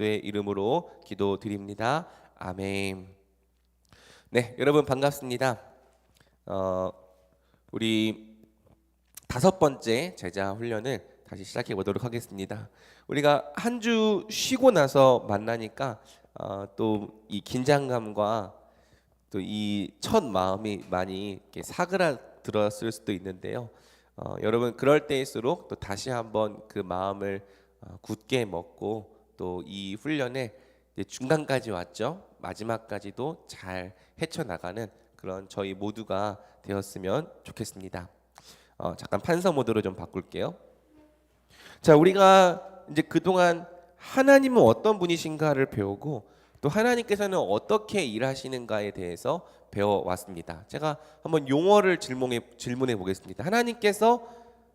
그리스도의 이름으로 기도드립니다. 아멘. 네, 여러분 반갑습니다. 우리 5번째 제자 훈련을 다시 시작해 보도록 하겠습니다. 우리가 한 주 쉬고 나서 만나니까 또 이 긴장감과 또 이 첫 마음이 많이 이렇게 사그라들었을 수도 있는데요. 여러분 그럴 때일수록 또 다시 한번 그 마음을 굳게 먹고 또 이 훈련에 이제 중간까지 왔죠. 마지막까지도 잘 헤쳐나가는 그런 저희 모두가 되었으면 좋겠습니다. 잠깐 판서 모드로 좀 바꿀게요. 자, 우리가 이제 그동안 하나님은 어떤 분이신가를 배우고 또 하나님께서는 어떻게 일하시는가에 대해서 배워왔습니다. 제가 한번 용어를 질문해 보겠습니다. 하나님께서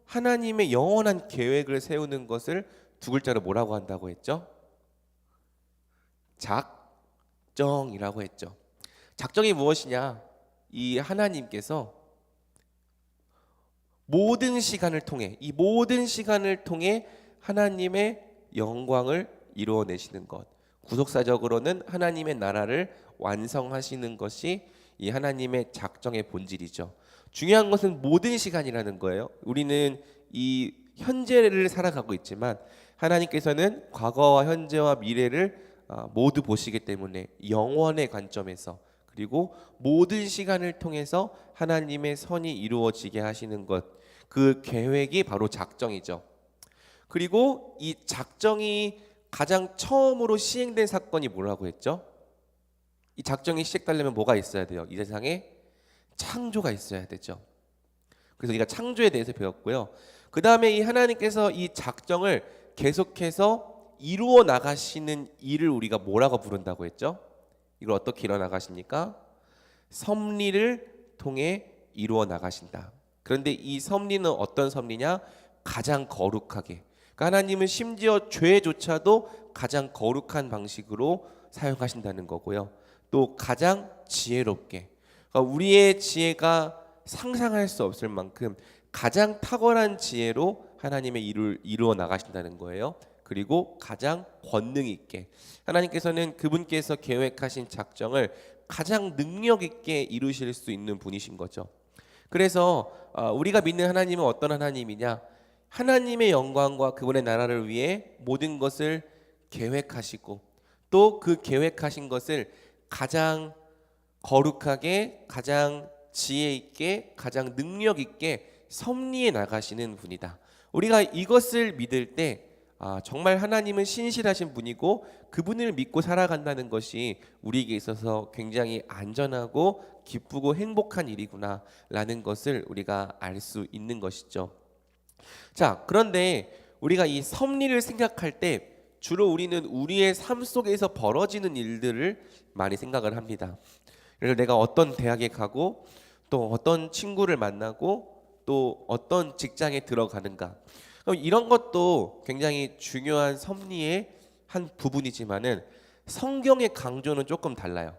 하나님의 영원한 계획을 세우는 것을 두 글자로 뭐라고 한다고 했죠? 작정이라고 했죠. 작정이 무엇이냐? 이 하나님께서 모든 시간을 통해 하나님의 영광을 이루어내시는 것, 구속사적으로는 하나님의 나라를 완성하시는 것이 이 하나님의 작정의 본질이죠. 중요한 것은 모든 시간이라는 거예요. 우리는 이 현재를 살아가고 있지만 하나님께서는 과거와 현재와 미래를 모두 보시기 때문에 영원의 관점에서 그리고 모든 시간을 통해서 하나님의 선이 이루어지게 하시는 것, 그 계획이 바로 작정이죠. 그리고 이 작정이 가장 처음으로 시행된 사건이 뭐라고 했죠? 이 작정이 시작되려면 뭐가 있어야 돼요? 이 세상에 창조가 있어야 되죠. 그래서 우리가 창조에 대해서 배웠고요. 그 다음에 이 하나님께서 이 작정을 계속해서 이루어 나가시는 일을 우리가 뭐라고 부른다고 했죠? 이걸 어떻게 이루어 나가십니까? 섭리를 통해 이루어 나가신다. 그런데 이 섭리는 어떤 섭리냐? 가장 거룩하게. 그러니까 하나님은 심지어 죄조차도 가장 거룩한 방식으로 사용하신다는 거고요. 또 가장 지혜롭게. 그러니까 우리의 지혜가 상상할 수 없을 만큼 가장 탁월한 지혜로 하나님의 일을 이루어 나가신다는 거예요. 그리고 가장 권능 있게. 하나님께서는 그분께서 계획하신 작정을 가장 능력 있게 이루실 수 있는 분이신 거죠. 그래서 우리가 믿는 하나님은 어떤 하나님이냐? 하나님의 영광과 그분의 나라를 위해 모든 것을 계획하시고 또 그 계획하신 것을 가장 거룩하게, 가장 지혜 있게, 가장 능력 있게 섭리해 나가시는 분이다. 우리가 이것을 믿을 때 정말 하나님은 신실하신 분이고 그분을 믿고 살아간다는 것이 우리에게 있어서 굉장히 안전하고 기쁘고 행복한 일이구나 라는 것을 우리가 알 수 있는 것이죠. 자, 그런데 우리가 이 섭리를 생각할 때 주로 우리는 우리의 삶 속에서 벌어지는 일들을 많이 생각을 합니다. 그래서 내가 어떤 대학에 가고 또 어떤 친구를 만나고 또 어떤 직장에 들어가는가, 이런 것도 굉장히 중요한 섭리의 한 부분이지만은 성경의 강조는 조금 달라요.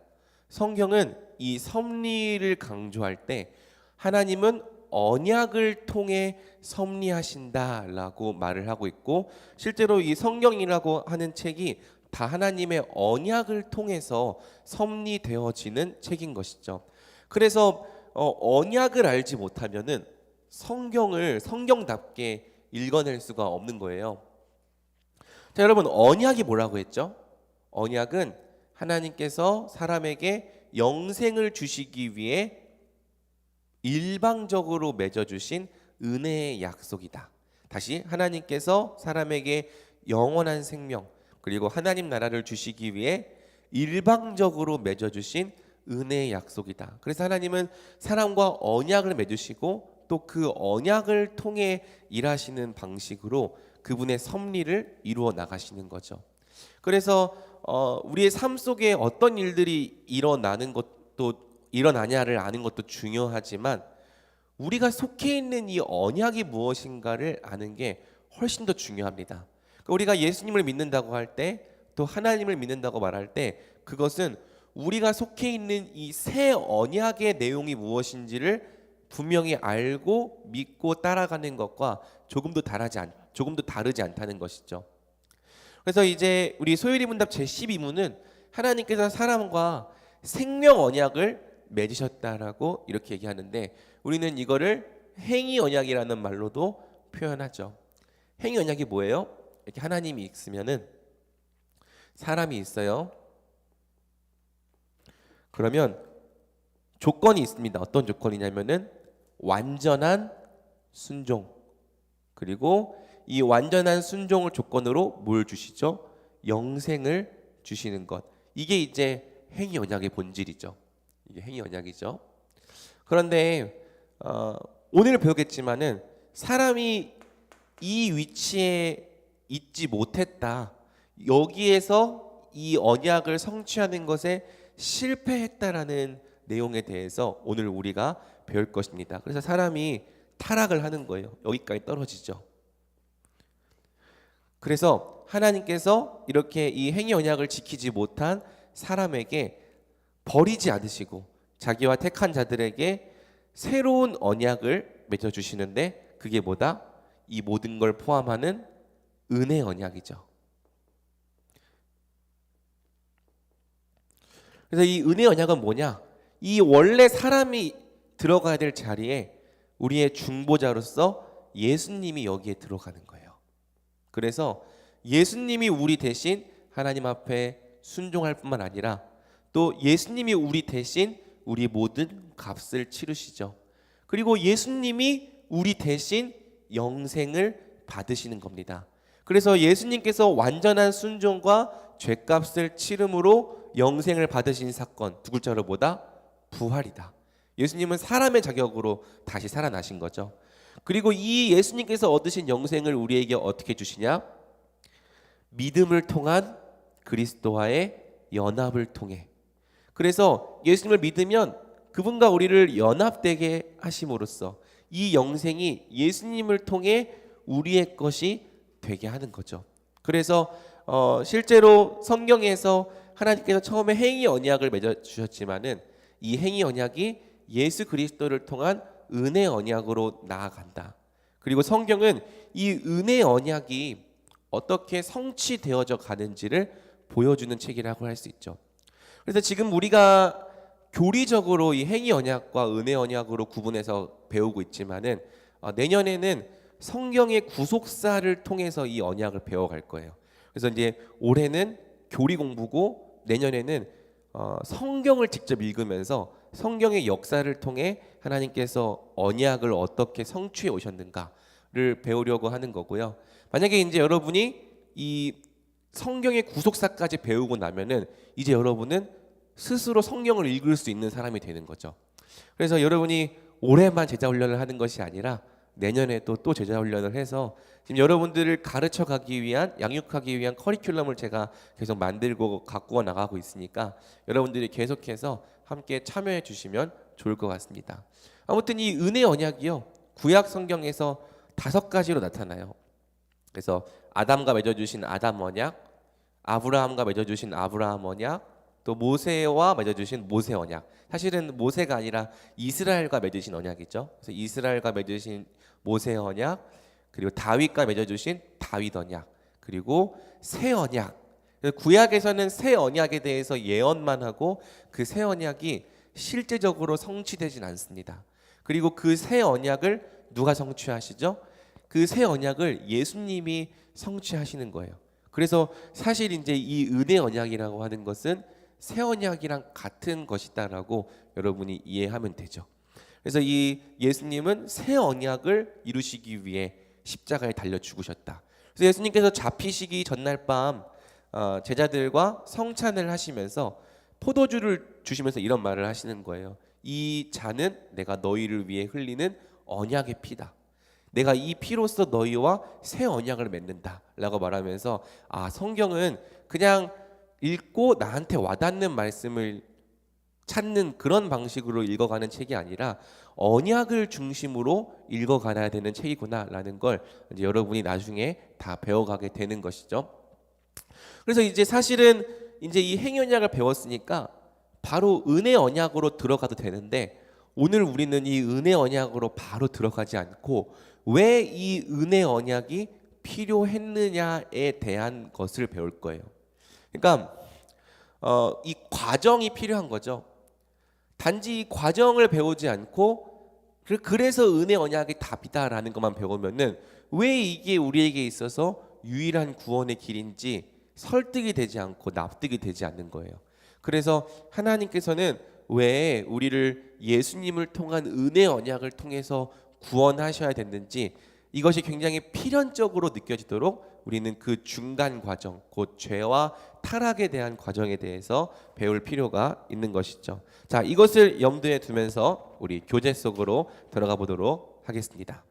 성경은 이 섭리를 강조할 때 하나님은 언약을 통해 섭리하신다라고 말을 하고 있고, 실제로 이 성경이라고 하는 책이 다 하나님의 언약을 통해서 섭리되어지는 책인 것이죠. 그래서 언약을 알지 못하면은 성경을 성경답게 읽어낼 수가 없는 거예요. 자, 여러분 언약이 뭐라고 했죠? 언약은 하나님께서 사람에게 영생을 주시기 위해 일방적으로 맺어주신 은혜의 약속이다. 다시, 하나님께서 사람에게 영원한 생명 그리고 하나님 나라를 주시기 위해 일방적으로 맺어주신 은혜의 약속이다. 그래서 하나님은 사람과 언약을 맺으시고 또 그 언약을 통해 일하시는 방식으로 그분의 섭리를 이루어 나가시는 거죠. 그래서 우리의 삶 속에 어떤 일들이 일어나는 것도 일어나냐를 아는 것도 중요하지만 우리가 속해 있는 이 언약이 무엇인가를 아는 게 훨씬 더 중요합니다. 우리가 예수님을 믿는다고 할 때 또 하나님을 믿는다고 말할 때 그것은 우리가 속해 있는 이 새 언약의 내용이 무엇인지를 분명히 알고 믿고 따라가는 것과 조금도 다르지 않다는 것이죠. 그래서 이제 우리 소율이 문답 제12문은 하나님께서 사람과 생명 언약을 맺으셨다라고 이렇게 얘기하는데, 우리는 이거를 행위 언약이라는 말로도 표현하죠. 행위 언약이 뭐예요? 이렇게 하나님이 있으면은 사람이 있어요. 그러면 조건이 있습니다. 어떤 조건이냐면은 완전한 순종. 그리고 이 완전한 순종을 조건으로 뭘 주시죠? 영생을 주시는 것. 이게 이제 행위 언약의 본질이죠. 이게 행위 언약이죠. 그런데 오늘 배우겠지만은 사람이 이 위치에 있지 못했다, 여기에서 이 언약을 성취하는 것에 실패했다라는 내용에 대해서 오늘 우리가 배울 것입니다. 그래서 사람이 타락을 하는 거예요. 여기까지 떨어지죠. 그래서 하나님께서 이렇게 이 행위 언약을 지키지 못한 사람에게 버리지 않으시고 자기와 택한 자들에게 새로운 언약을 맺어주시는데, 그게 뭐다? 이 모든 걸 포함하는 은혜 언약이죠. 그래서 이 은혜 언약은 뭐냐? 이 원래 사람이 들어가야 될 자리에 우리의 중보자로서 예수님이 여기에 들어가는 거예요. 그래서 예수님이 우리 대신 하나님 앞에 순종할 뿐만 아니라 또 예수님이 우리 대신 우리 모든 값을 치르시죠. 그리고 예수님이 우리 대신 영생을 받으시는 겁니다. 그래서 예수님께서 완전한 순종과 죄값을 치름으로 영생을 받으신 사건, 두 글자로 뭐다? 부활이다. 예수님은 사람의 자격으로 다시 살아나신 거죠. 그리고 이 예수님께서 얻으신 영생을 우리에게 어떻게 주시냐? 믿음을 통한 그리스도와의 연합을 통해. 그래서 예수님을 믿으면 그분과 우리를 연합되게 하심으로써 이 영생이 예수님을 통해 우리의 것이 되게 하는 거죠. 그래서 실제로 성경에서 하나님께서 처음에 행위 언약을 맺어 주셨지만은 이 행위 언약이 예수 그리스도를 통한 은혜 언약으로 나아간다. 그리고 성경은 이 은혜 언약이 어떻게 성취되어져 가는지를 보여주는 책이라고 할 수 있죠. 그래서 지금 우리가 교리적으로 이 행위 언약과 은혜 언약으로 구분해서 배우고 있지만은 내년에는 성경의 구속사를 통해서 이 언약을 배워갈 거예요. 그래서 이제 올해는 교리 공부고 내년에는 성경을 직접 읽으면서 성경의 역사를 통해 하나님께서 언약을 어떻게 성취해 오셨는가를 배우려고 하는 거고요. 만약에 이제 여러분이 이 성경의 구속사까지 배우고 나면은 이제 여러분은 스스로 성경을 읽을 수 있는 사람이 되는 거죠. 그래서 여러분이 올해만 제자 훈련을 하는 것이 아니라 내년에 또 제자 훈련을 해서 지금 여러분들을 가르쳐 가기 위한, 양육하기 위한 커리큘럼을 제가 계속 만들고 가꾸어 나가고 있으니까 여러분들이 계속해서 함께 참여해 주시면 좋을 것 같습니다. 아무튼 이 은혜 언약이요, 구약 성경에서 5가지로 나타나요. 그래서 아담과 맺어주신 아담 언약, 아브라함과 맺어주신 아브라함 언약, 또 모세와 맺어주신 모세 언약. 사실은 모세가 아니라 이스라엘과 맺으신 언약이죠. 그래서 이스라엘과 맺으신 모세 언약, 그리고 다윗과 맺어주신 다윗 언약, 그리고 새 언약. 구약에서는 새 언약에 대해서 예언만 하고 그 새 언약이 실제적으로 성취되진 않습니다. 그리고 그 새 언약을 누가 성취하시죠? 그 새 언약을 예수님이 성취하시는 거예요. 그래서 사실 이제 이 은혜 언약이라고 하는 것은 새 언약이랑 같은 것이다라고 여러분이 이해하면 되죠. 그래서 이 예수님은 새 언약을 이루시기 위해 십자가에 달려 죽으셨다. 그래서 예수님께서 잡히시기 전날 밤 제자들과 성찬을 하시면서 포도주를 주시면서 이런 말을 하시는 거예요. 이 잔은 내가 너희를 위해 흘리는 언약의 피다. 내가 이 피로써 너희와 새 언약을 맺는다 라고 말하면서 성경은 그냥 읽고 나한테 와닿는 말씀을 찾는 그런 방식으로 읽어가는 책이 아니라 언약을 중심으로 읽어가야 되는 책이구나라는 걸 이제 여러분이 나중에 다 배워가게 되는 것이죠. 그래서 이제 사실은 이제 이 행위 언약을 배웠으니까 바로 은혜 언약으로 들어가도 되는데, 오늘 우리는 이 은혜 언약으로 바로 들어가지 않고 왜 이 은혜 언약이 필요했느냐에 대한 것을 배울 거예요. 그러니까 이 과정이 필요한 거죠. 단지 이 과정을 배우지 않고 그래서 은혜 언약이 답이다라는 것만 배우면은 왜 이게 우리에게 있어서 유일한 구원의 길인지 설득이 되지 않고 납득이 되지 않는 거예요. 그래서 하나님께서는 왜 우리를 예수님을 통한 은혜 언약을 통해서 구원하셔야 됐는지 이것이 굉장히 필연적으로 느껴지도록 우리는 그 중간 과정, 곧 죄와 타락에 대한 과정에 대해서 배울 필요가 있는 것이죠. 자, 이것을 염두에 두면서 우리 교제 속으로 들어가 보도록 하겠습니다.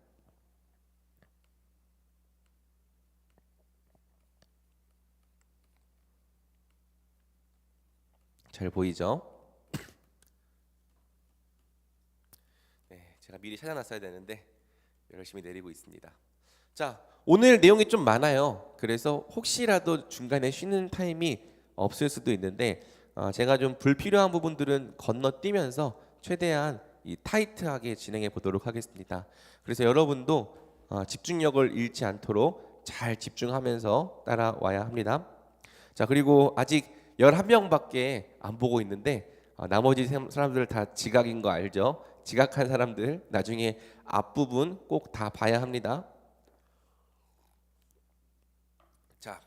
잘 보이죠? 네, 제가 미리 찾아놨어야 되는데 열심히 내리고 있습니다. 자, 오늘 내용이 좀 많아요. 그래서 혹시라도 중간에 쉬는 타임이 없을 수도 있는데 제가 좀 불필요한 부분들은 건너뛰면서 최대한 이 타이트하게 진행해 보도록 하겠습니다. 그래서 여러분도 집중력을 잃지 않도록 잘 집중하면서 따라와야 합니다. 자, 그리고 아직 11명밖에 안 보고 있는데 나머지 사람들 다 지각인 거 알죠? 지각한 사람들 나중에 앞부분 꼭 다 봐야 합니다. 자,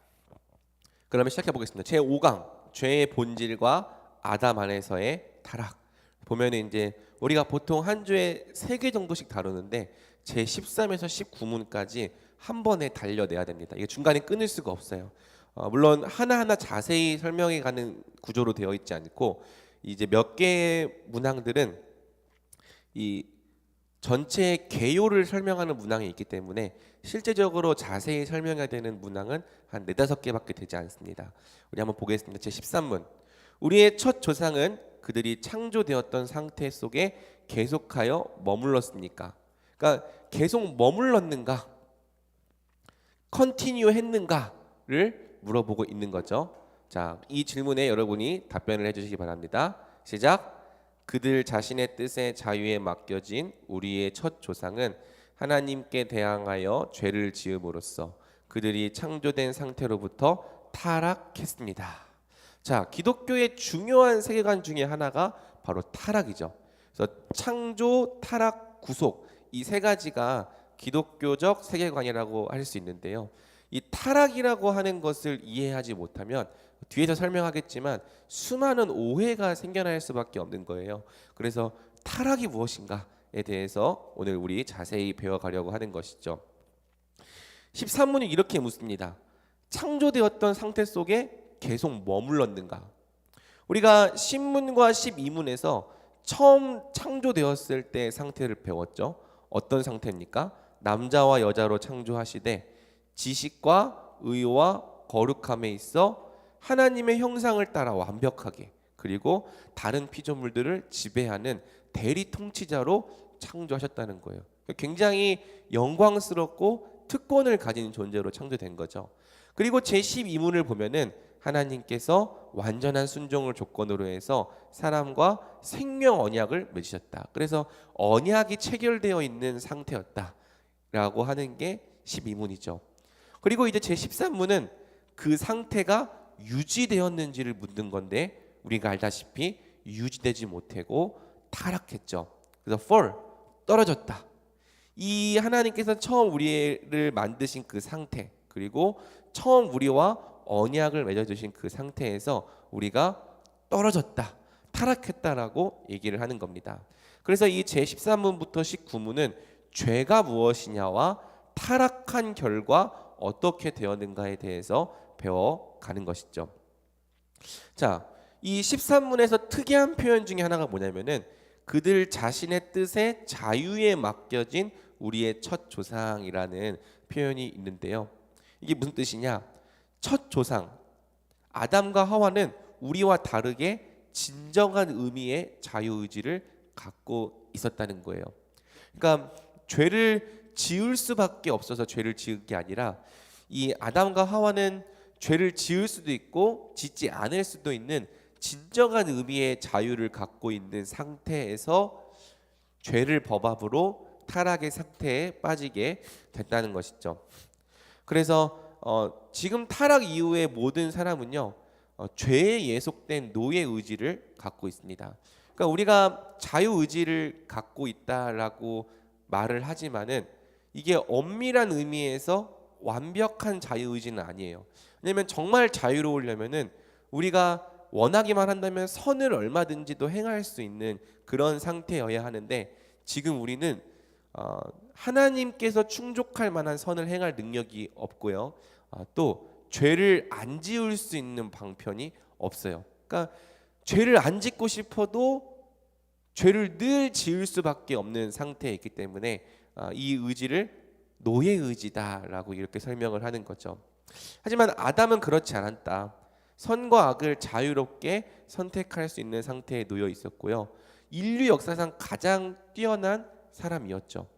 그러면 시작해 보겠습니다. 제 5강 죄의 본질과 아담 안에서의 타락. 보면 이제 우리가 보통 한 주에 3개 정도씩 다루는데 제 13에서 19문까지 한 번에 달려내야 됩니다. 이게 중간에 끊을 수가 없어요. 물론 하나하나 자세히 설명해 가는 구조로 되어 있지 않고 이제 몇 개의 문항들은 이 전체 개요를 설명하는 문항이 있기 때문에 실제적으로 자세히 설명해야 되는 문항은 한 4-5개밖에 되지 않습니다. 우리 한번 보겠습니다. 제 13문. 우리의 첫 조상은 그들이 창조되었던 상태 속에 계속하여 머물렀습니까? 그러니까 계속 머물렀는가? 컨티뉴 했는가를 물어보고 있는 거죠. 자, 이 질문에 여러분이 답변을 해주시기 바랍니다. 시작. 그들 자신의 뜻에 자유에 맡겨진 우리의 첫 조상은 하나님께 대항하여 죄를 지음으로써 그들이 창조된 상태로부터 타락했습니다. 자, 기독교의 중요한 세계관 중에 하나가 바로 타락이죠. 그래서 창조, 타락, 구속 이 3가지가 기독교적 세계관이라고 할 수 있는데요. 이 타락이라고 하는 것을 이해하지 못하면 뒤에서 설명하겠지만 수많은 오해가 생겨날 수밖에 없는 거예요. 그래서 타락이 무엇인가에 대해서 오늘 우리 자세히 배워가려고 하는 것이죠. 13문이 이렇게 묻습니다. 창조되었던 상태 속에 계속 머물렀는가? 우리가 10문과 12문에서 처음 창조되었을 때 상태를 배웠죠. 어떤 상태입니까? 남자와 여자로 창조하시되 지식과 의와 거룩함에 있어 하나님의 형상을 따라 완벽하게 그리고 다른 피조물들을 지배하는 대리 통치자로 창조하셨다는 거예요. 굉장히 영광스럽고 특권을 가진 존재로 창조된 거죠. 그리고 제12문을 보면은 하나님께서 완전한 순종을 조건으로 해서 사람과 생명 언약을 맺으셨다. 그래서 언약이 체결되어 있는 상태였다라고 하는 게 12문이죠. 그리고 이제 제13문은 그 상태가 유지되었는지를 묻는 건데 우리가 알다시피 유지되지 못하고 타락했죠. 그래서 fall, 떨어졌다. 이 하나님께서 처음 우리를 만드신 그 상태 그리고 처음 우리와 언약을 맺어주신 그 상태에서 우리가 떨어졌다, 타락했다라고 얘기를 하는 겁니다. 그래서 이 제13문부터 19문은 죄가 무엇이냐와 타락한 결과 어떻게 되었는가에 대해서 배워가는 것이죠. 자, 이 13문에서 특이한 표현 중에 하나가 뭐냐면은 그들 자신의 뜻에 자유에 맡겨진 우리의 첫 조상이라는 표현이 있는데요. 이게 무슨 뜻이냐? 첫 조상 아담과 하와는 우리와 다르게 진정한 의미의 자유의지를 갖고 있었다는 거예요. 그러니까 죄를 지을 수밖에 없어서 죄를 지은 게 아니라 이 아담과 하와는 죄를 지을 수도 있고 짓지 않을 수도 있는 진정한 의미의 자유를 갖고 있는 상태에서 죄를 범함으로 타락의 상태에 빠지게 됐다는 것이죠. 그래서 지금 타락 이후의 모든 사람은요, 죄에 예속된 노예 의지를 갖고 있습니다. 그러니까 우리가 자유 의지를 갖고 있다라고 말을 하지만은 이게 엄밀한 의미에서 완벽한 자유 의지는 아니에요. 왜냐하면 정말 자유로우려면은 우리가 원하기만 한다면 선을 얼마든지도 행할 수 있는 그런 상태여야 하는데, 지금 우리는 하나님께서 충족할 만한 선을 행할 능력이 없고요. 또 죄를 안 지을 수 있는 방편이 없어요. 그러니까 죄를 안 짓고 싶어도 죄를 늘 지을 수밖에 없는 상태에 있기 때문에 이 의지를 노예 의지다라고 이렇게 설명을 하는 거죠. 하지만 아담은 그렇지 않았다. 선과 악을 자유롭게 선택할 수 있는 상태에 놓여 있었고요. 인류 역사상 가장 뛰어난 사람이었죠.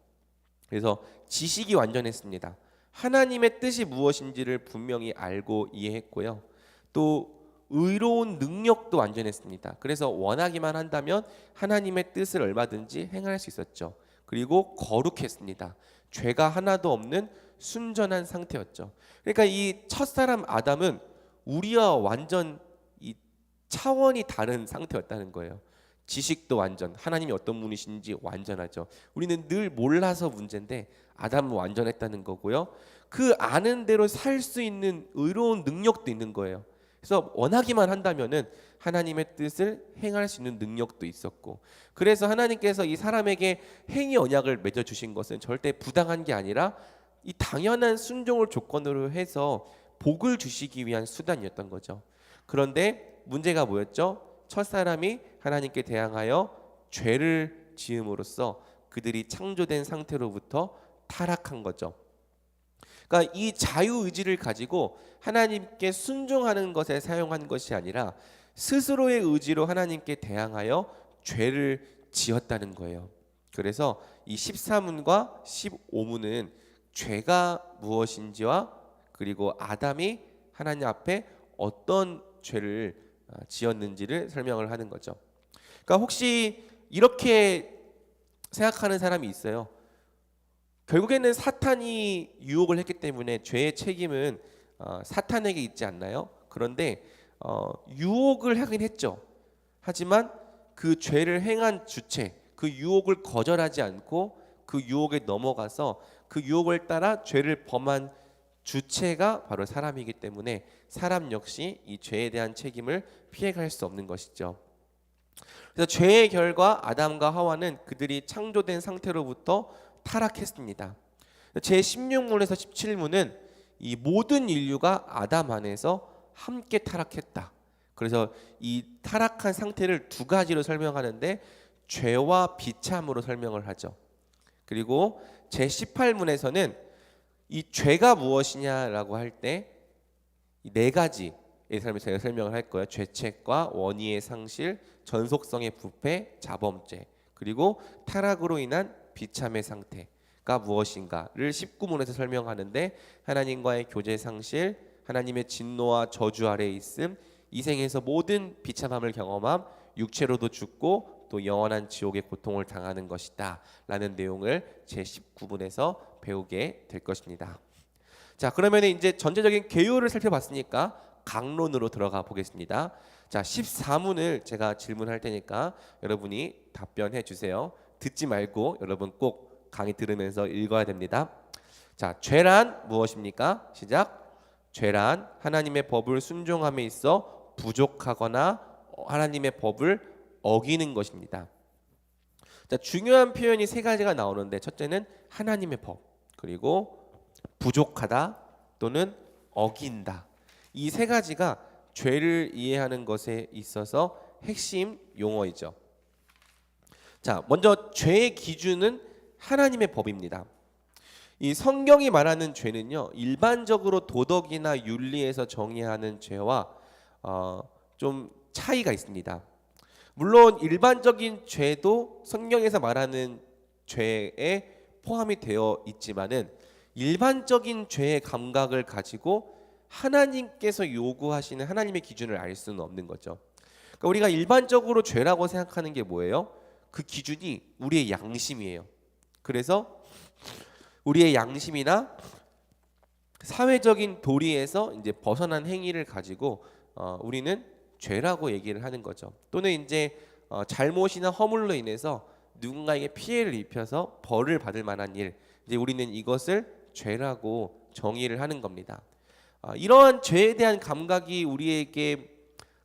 그래서 지식이 완전했습니다. 하나님의 뜻이 무엇인지를 분명히 알고 이해했고요. 또 의로운 능력도 완전했습니다. 그래서 원하기만 한다면 하나님의 뜻을 얼마든지 행할 수 있었죠. 그리고 거룩했습니다. 죄가 하나도 없는 순전한 상태였죠. 그러니까 이 첫사람 아담은 우리와 완전 이 차원이 다른 상태였다는 거예요. 지식도 완전, 하나님이 어떤 분이신지 완전하죠. 우리는 늘 몰라서 문제인데 아담은 완전했다는 거고요. 그 아는 대로 살 수 있는 의로운 능력도 있는 거예요. 그래서 원하기만 한다면은 하나님의 뜻을 행할 수 있는 능력도 있었고, 그래서 하나님께서 이 사람에게 행위 언약을 맺어 주신 것은 절대 부당한 게 아니라 이 당연한 순종을 조건으로 해서 복을 주시기 위한 수단이었던 거죠. 그런데 문제가 뭐였죠? 첫사람이 하나님께 대항하여 죄를 지음으로써 그들이 창조된 상태로부터 타락한 거죠. 그러니까 이 자유의지를 가지고 하나님께 순종하는 것에 사용한 것이 아니라 스스로의 의지로 하나님께 대항하여 죄를 지었다는 거예요. 그래서 이 14문과 15문은 죄가 무엇인지와 그리고 아담이 하나님 앞에 어떤 죄를 지었는지를 설명을 하는 거죠. 그러니까 혹시 이렇게 생각하는 사람이 있어요. 결국에는 사탄이 유혹을 했기 때문에 죄의 책임은 사탄에게 있지 않나요? 그런데 유혹을 하긴 했죠. 하지만 그 죄를 행한 주체, 그 유혹을 거절하지 않고 그 유혹에 넘어가서 그 유혹을 따라 죄를 범한 주체가 바로 사람이기 때문에 사람 역시 이 죄에 대한 책임을 피해갈 수 없는 것이죠. 그래서 죄의 결과 아담과 하와는 그들이 창조된 상태로부터 타락했습니다. 제 16문에서 17문은 이 모든 인류가 아담 안에서 함께 타락했다. 그래서 이 타락한 상태를 두 가지로 설명하는데 죄와 비참으로 설명을 하죠. 그리고 제 18문에서는 이 죄가 무엇이냐라고 할 때 이 네 가지의 삶을 제가 설명을 할 거예요. 죄책과 원의의 상실, 전속성의 부패, 자범죄, 그리고 타락으로 인한 비참의 상태가 무엇인가를 19문에서 설명하는데 하나님과의 교제 상실, 하나님의 진노와 저주 아래에 있음, 이 생에서 모든 비참함을 경험함, 육체로도 죽고 또 영원한 지옥의 고통을 당하는 것이다 라는 내용을 제 19문에서 배우게 될 것입니다. 자, 그러면 이제 전체적인 개요를 살펴봤으니까 강론으로 들어가 보겠습니다. 자, 14문을 제가 질문할 테니까 여러분이 답변해 주세요. 듣지 말고 여러분 꼭 강의 들으면서 읽어야 됩니다. 자, 죄란 무엇입니까? 시작. 죄란 하나님의 법을 순종함에 있어 부족하거나 하나님의 법을 어기는 것입니다. 자, 중요한 표현이 세 가지가 나오는데 첫째는 하나님의 법, 그리고 부족하다 또는 어긴다. 이 세 가지가 죄를 이해하는 것에 있어서 핵심 용어이죠. 자, 먼저 죄의 기준은 하나님의 법입니다. 이 성경이 말하는 죄는요, 일반적으로 도덕이나 윤리에서 정의하는 죄와 좀 차이가 있습니다. 물론 일반적인 죄도 성경에서 말하는 죄에 포함이 되어 있지만은 일반적인 죄의 감각을 가지고 하나님께서 요구하시는 하나님의 기준을 알 수는 없는 거죠. 그러니까 우리가 일반적으로 죄라고 생각하는 게 뭐예요? 그 기준이 우리의 양심이에요. 그래서 우리의 양심이나 사회적인 도리에서 이제 벗어난 행위를 가지고 우리는 죄라고 얘기를 하는 거죠. 또는 이제 잘못이나 허물로 인해서 누군가에게 피해를 입혀서 벌을 받을 만한 일, 이제 우리는 이것을 죄라고 정의를 하는 겁니다. 이러한 죄에 대한 감각이 우리에게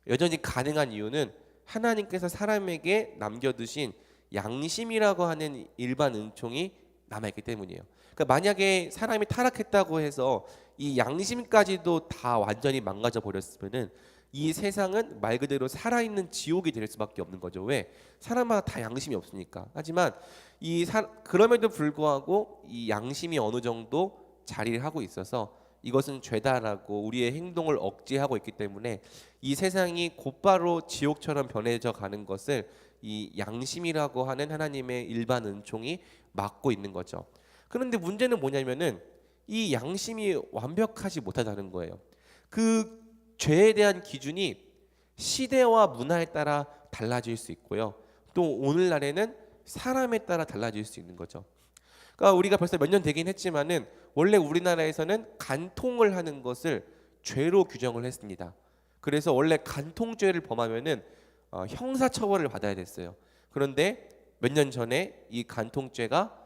여전히 가능한 이유는 하나님께서 사람에게 남겨두신 양심이라고 하는 일반 은총이 남아있기 때문이에요. 그러니까 만약에 사람이 타락했다고 해서 이 양심까지도 다 완전히 망가져 버렸으면은 이 세상은 말 그대로 살아있는 지옥이 될 수밖에 없는 거죠. 왜? 사람마다 다 양심이 없으니까. 하지만 그럼에도 불구하고 이 양심이 어느 정도 자리를 하고 있어서 이것은 죄다라고 우리의 행동을 억제하고 있기 때문에 이 세상이 곧바로 지옥처럼 변해져 가는 것을 이 양심이라고 하는 하나님의 일반 은총이 막고 있는 거죠. 그런데 문제는 뭐냐면은 이 양심이 완벽하지 못하다는 거예요. 그 죄에 대한 기준이 시대와 문화에 따라 달라질 수 있고요. 또 오늘날에는 사람에 따라 달라질 수 있는 거죠. 그러니까 우리가 벌써 몇 년 되긴 했지만은 원래 우리나라에서는 간통을 하는 것을 죄로 규정을 했습니다. 그래서 원래 간통죄를 범하면은 형사처벌을 받아야 됐어요. 그런데 몇 년 전에 이 간통죄가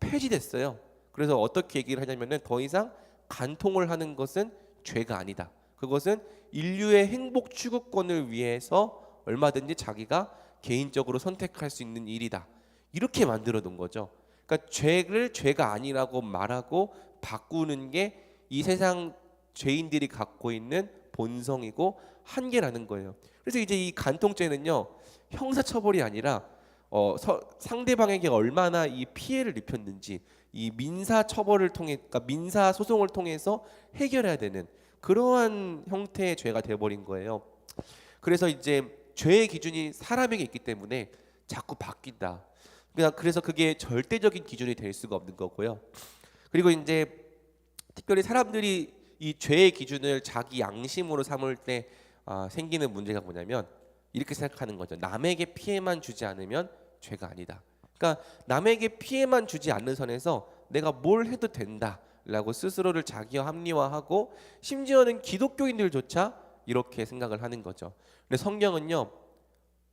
폐지됐어요. 그래서 어떻게 얘기를 하냐면은 더 이상 간통을 하는 것은 죄가 아니다. 그것은 인류의 행복 추구권을 위해서 얼마든지 자기가 개인적으로 선택할 수 있는 일이다. 이렇게 만들어 놓은 거죠. 그러니까 죄를 죄가 아니라고 말하고 바꾸는 게 이 세상 죄인들이 갖고 있는 본성이고 한계라는 거예요. 그래서 이제 이 간통죄는요, 형사처벌이 아니라 상대방에게 얼마나 이 피해를 입혔는지 이 민사 처벌을 통해, 그러니까 민사 소송을 통해서 해결해야 되는 그러한 형태의 죄가 되어버린 거예요. 그래서 이제 죄의 기준이 사람에게 있기 때문에 자꾸 바뀐다. 그래서 그게 절대적인 기준이 될 수가 없는 거고요. 그리고 이제 특별히 사람들이 이 죄의 기준을 자기 양심으로 삼을 때 생기는 문제가 뭐냐면 이렇게 생각하는 거죠. 남에게 피해만 주지 않으면 죄가 아니다. 그러니까 남에게 피해만 주지 않는 선에서 내가 뭘 해도 된다라고 스스로를 자기와 합리화하고 심지어는 기독교인들조차 이렇게 생각을 하는 거죠. 근데 성경은요,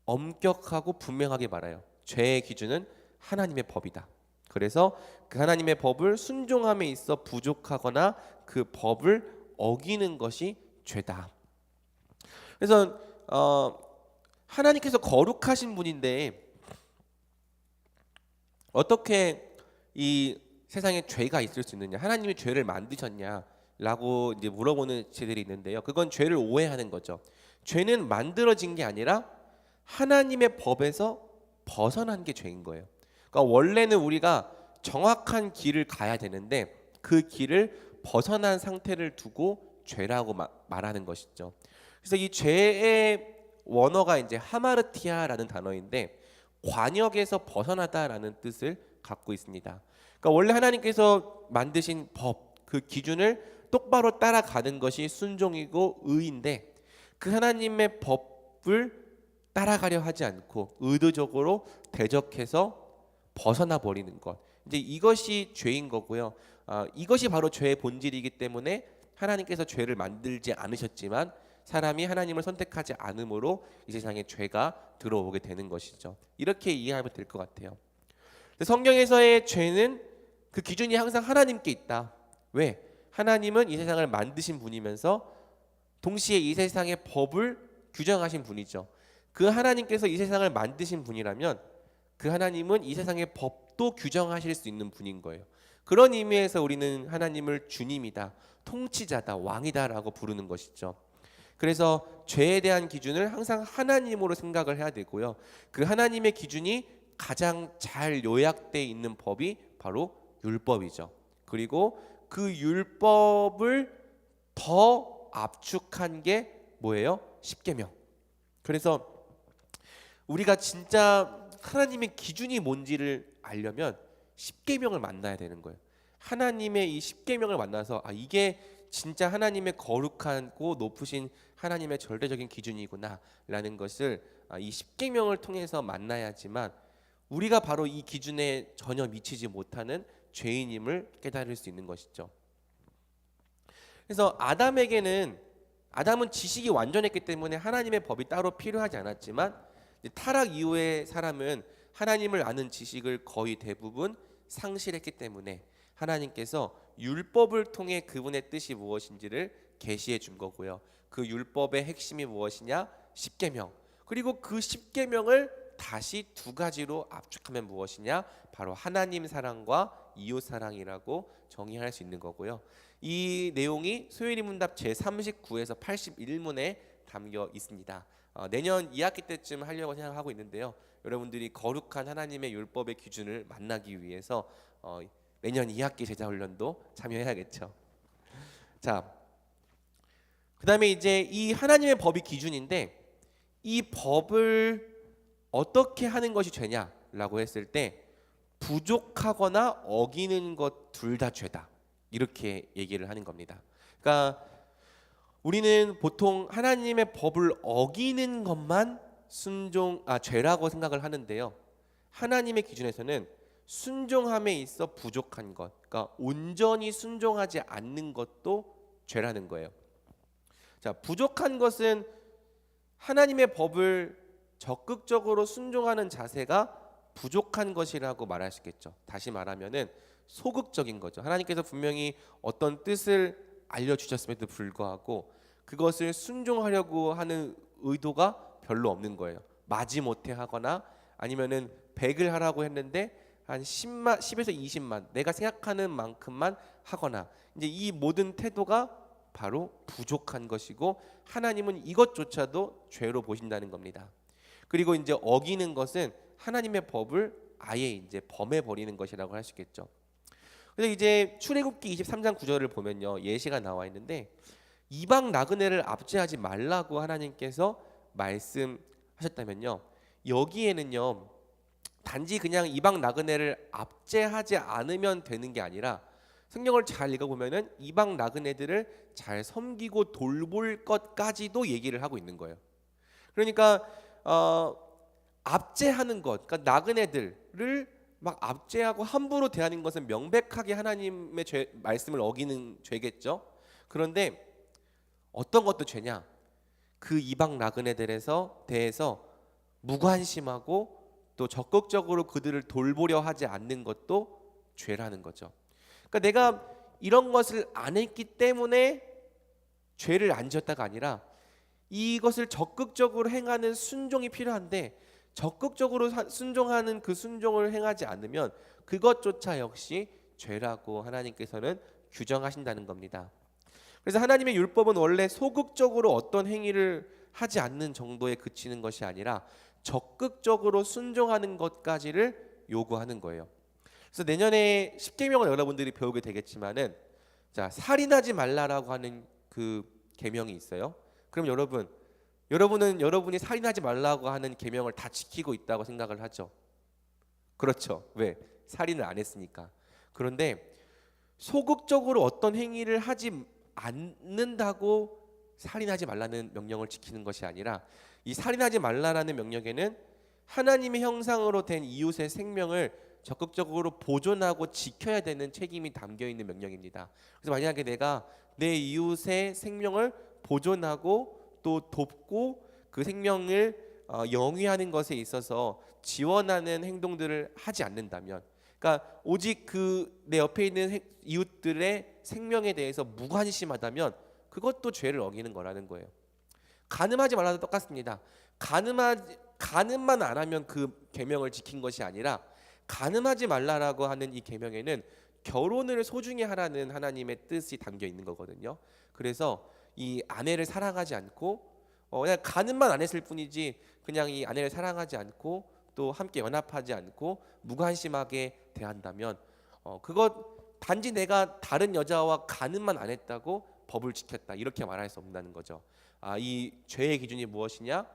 엄격하고 분명하게 말해요. 죄의 기준은 하나님의 법이다. 그래서 그 하나님의 법을 순종함에 있어 부족하거나 그 법을 어기는 것이 죄다. 그래서 하나님께서 거룩하신 분인데 어떻게 이 세상에 죄가 있을 수 있느냐? 하나님이 죄를 만드셨냐라고 이제 물어보는 죄들이 있는데요. 그건 죄를 오해하는 거죠. 죄는 만들어진 게 아니라 하나님의 법에서 벗어난 게 죄인 거예요. 그러니까 원래는 우리가 정확한 길을 가야 되는데 그 길을 벗어난 상태를 두고 죄라고 말하는 것이죠. 그래서 이 죄의 원어가 이제 하마르티아라는 단어인데 관역에서 벗어나다라는 뜻을 갖고 있습니다. 그러니까 원래 하나님께서 만드신 법, 그 기준을 똑바로 따라가는 것이 순종이고 의인데 그 하나님의 법을 따라가려 하지 않고 의도적으로 대적해서 벗어나 버리는 것, 이제 이것이 죄인 거고요. 이것이 바로 죄의 본질이기 때문에 하나님께서 죄를 만들지 않으셨지만 사람이 하나님을 선택하지 않으므로 이 세상에 죄가 들어오게 되는 것이죠. 이렇게 이해하면 될 것 같아요. 성경에서의 죄는 그 기준이 항상 하나님께 있다. 왜? 하나님은 이 세상을 만드신 분이면서 동시에 이 세상의 법을 규정하신 분이죠. 그 하나님께서 이 세상을 만드신 분이라면 그 하나님은 이 세상의 법도 규정하실 수 있는 분인 거예요. 그런 의미에서 우리는 하나님을 주님이다, 통치자다, 왕이다라고 부르는 것이죠. 그래서 죄에 대한 기준을 항상 하나님으로 생각을 해야 되고요. 그 하나님의 기준이 가장 잘 요약되어 있는 법이 바로 율법이죠. 그리고 그 율법을 더 압축한 게 뭐예요? 십계명. 그래서 우리가 진짜 하나님의 기준이 뭔지를 알려면 십계명을 만나야 되는 거예요. 하나님의 이 십계명을 만나서 이게 진짜 하나님의 거룩하고 높으신 하나님의 절대적인 기준이구나라는 것을 이 십계명을 통해서 만나야지만 우리가 바로 이 기준에 전혀 미치지 못하는 죄인임을 깨달을 수 있는 것이죠. 그래서 아담은 지식이 완전했기 때문에 하나님의 법이 따로 필요하지 않았지만 타락 이후의 사람은 하나님을 아는 지식을 거의 대부분 상실했기 때문에 하나님께서 율법을 통해 그분의 뜻이 무엇인지를 계시해 준 거고요. 그 율법의 핵심이 무엇이냐? 십계명. 그리고 그 십계명을 다시 두 가지로 압축하면 무엇이냐? 바로 하나님 사랑과 이웃 사랑이라고 정의할 수 있는 거고요. 이 내용이 소요리 문답 제39에서 81문에 담겨 있습니다. 내년 2학기 때쯤 하려고 생각하고 있는데요. 여러분들이 거룩한 하나님의 율법의 기준을 만나기 위해서 내년 2학기 제자훈련도 참여해야겠죠. 자, 그다음에 이제 이 하나님의 법이 기준인데 이 법을 어떻게 하는 것이 죄냐라고 했을 때 부족하거나 어기는 것 둘 다 죄다. 이렇게 얘기를 하는 겁니다. 그러니까 우리는 보통 하나님의 법을 어기는 것만 죄라고 생각을 하는데요. 하나님의 기준에서는 순종함에 있어 부족한 것, 그러니까 온전히 순종하지 않는 것도 죄라는 거예요. 자, 부족한 것은 하나님의 법을 적극적으로 순종하는 자세가 부족한 것이라고 말할 수 있겠죠. 다시 말하면은 소극적인 거죠. 하나님께서 분명히 어떤 뜻을 알려주셨음에도 불구하고 그것을 순종하려고 하는 의도가 별로 없는 거예요. 마지못해 하거나 아니면은 100을 하라고 했는데 한 10에서 20만 내가 생각하는 만큼만 하거나 이제 이 모든 태도가 바로 부족한 것이고 하나님은 이것조차도 죄로 보신다는 겁니다. 그리고 이제 어기는 것은 하나님의 법을 아예 이제 범해 버리는 것이라고 할 수 있겠죠. 그래서 이제 출애굽기 23장 9절을 보면요. 예시가 나와 있는데 이방 나그네를 압제하지 말라고 하나님께서 말씀하셨다면요. 여기에는요. 단지 그냥 이방 나그네를 압제하지 않으면 되는 게 아니라 성경을 잘 읽어보면은 이방 나그네들을 잘 섬기고 돌볼 것까지도 얘기를 하고 있는 거예요. 그러니까 압제하는 것, 그러니까 나그네들을 막 압제하고 함부로 대하는 것은 명백하게 하나님의 말씀을 어기는 죄겠죠. 그런데 어떤 것도 죄냐? 그 이방 나그네들에서 대해서 무관심하고 또 적극적으로 그들을 돌보려 하지 않는 것도 죄라는 거죠. 그러니까 내가 이런 것을 안 했기 때문에 죄를 안 지었다가 아니라 이것을 적극적으로 행하는 순종이 필요한데 적극적으로 순종하는 그 순종을 행하지 않으면 그것조차 역시 죄라고 하나님께서는 규정하신다는 겁니다. 그래서 하나님의 율법은 원래 소극적으로 어떤 행위를 하지 않는 정도에 그치는 것이 아니라 적극적으로 순종하는 것까지를 요구하는 거예요. 그래서 내년에 십계명을 여러분들이 배우게 되겠지만은 자, 살인하지 말라라고 하는 그 계명이 있어요. 그럼 여러분은 여러분이 살인하지 말라고 하는 계명을 다 지키고 있다고 생각을 하죠. 그렇죠. 왜? 살인을 안 했으니까. 그런데 소극적으로 어떤 행위를 하지 않는다고 살인하지 말라는 명령을 지키는 것이 아니라 이 살인하지 말라라는 명령에는 하나님의 형상으로 된 이웃의 생명을 적극적으로 보존하고 지켜야 되는 책임이 담겨 있는 명령입니다. 그래서 만약에 내가 내 이웃의 생명을 보존하고 또 돕고 그 생명을 영위하는 것에 있어서 지원하는 행동들을 하지 않는다면, 그러니까 오직 그 내 옆에 있는 이웃들의 생명에 대해서 무관심하다면 그것도 죄를 어기는 거라는 거예요. 간음하지 말라도 똑같습니다. 간음만 안 하면 그 계명을 지킨 것이 아니라 간음하지 말라라고 하는 이 계명에는 결혼을 소중히 하라는 하나님의 뜻이 담겨 있는 거거든요. 그래서 이 아내를 사랑하지 않고 그냥 간음만 안 했을 뿐이지 그냥 이 아내를 사랑하지 않고 또 함께 연합하지 않고 무관심하게 대한다면 그것 단지 내가 다른 여자와 간음만 안 했다고 법을 지켰다 이렇게 말할 수 없다는 거죠. 이 죄의 기준이 무엇이냐?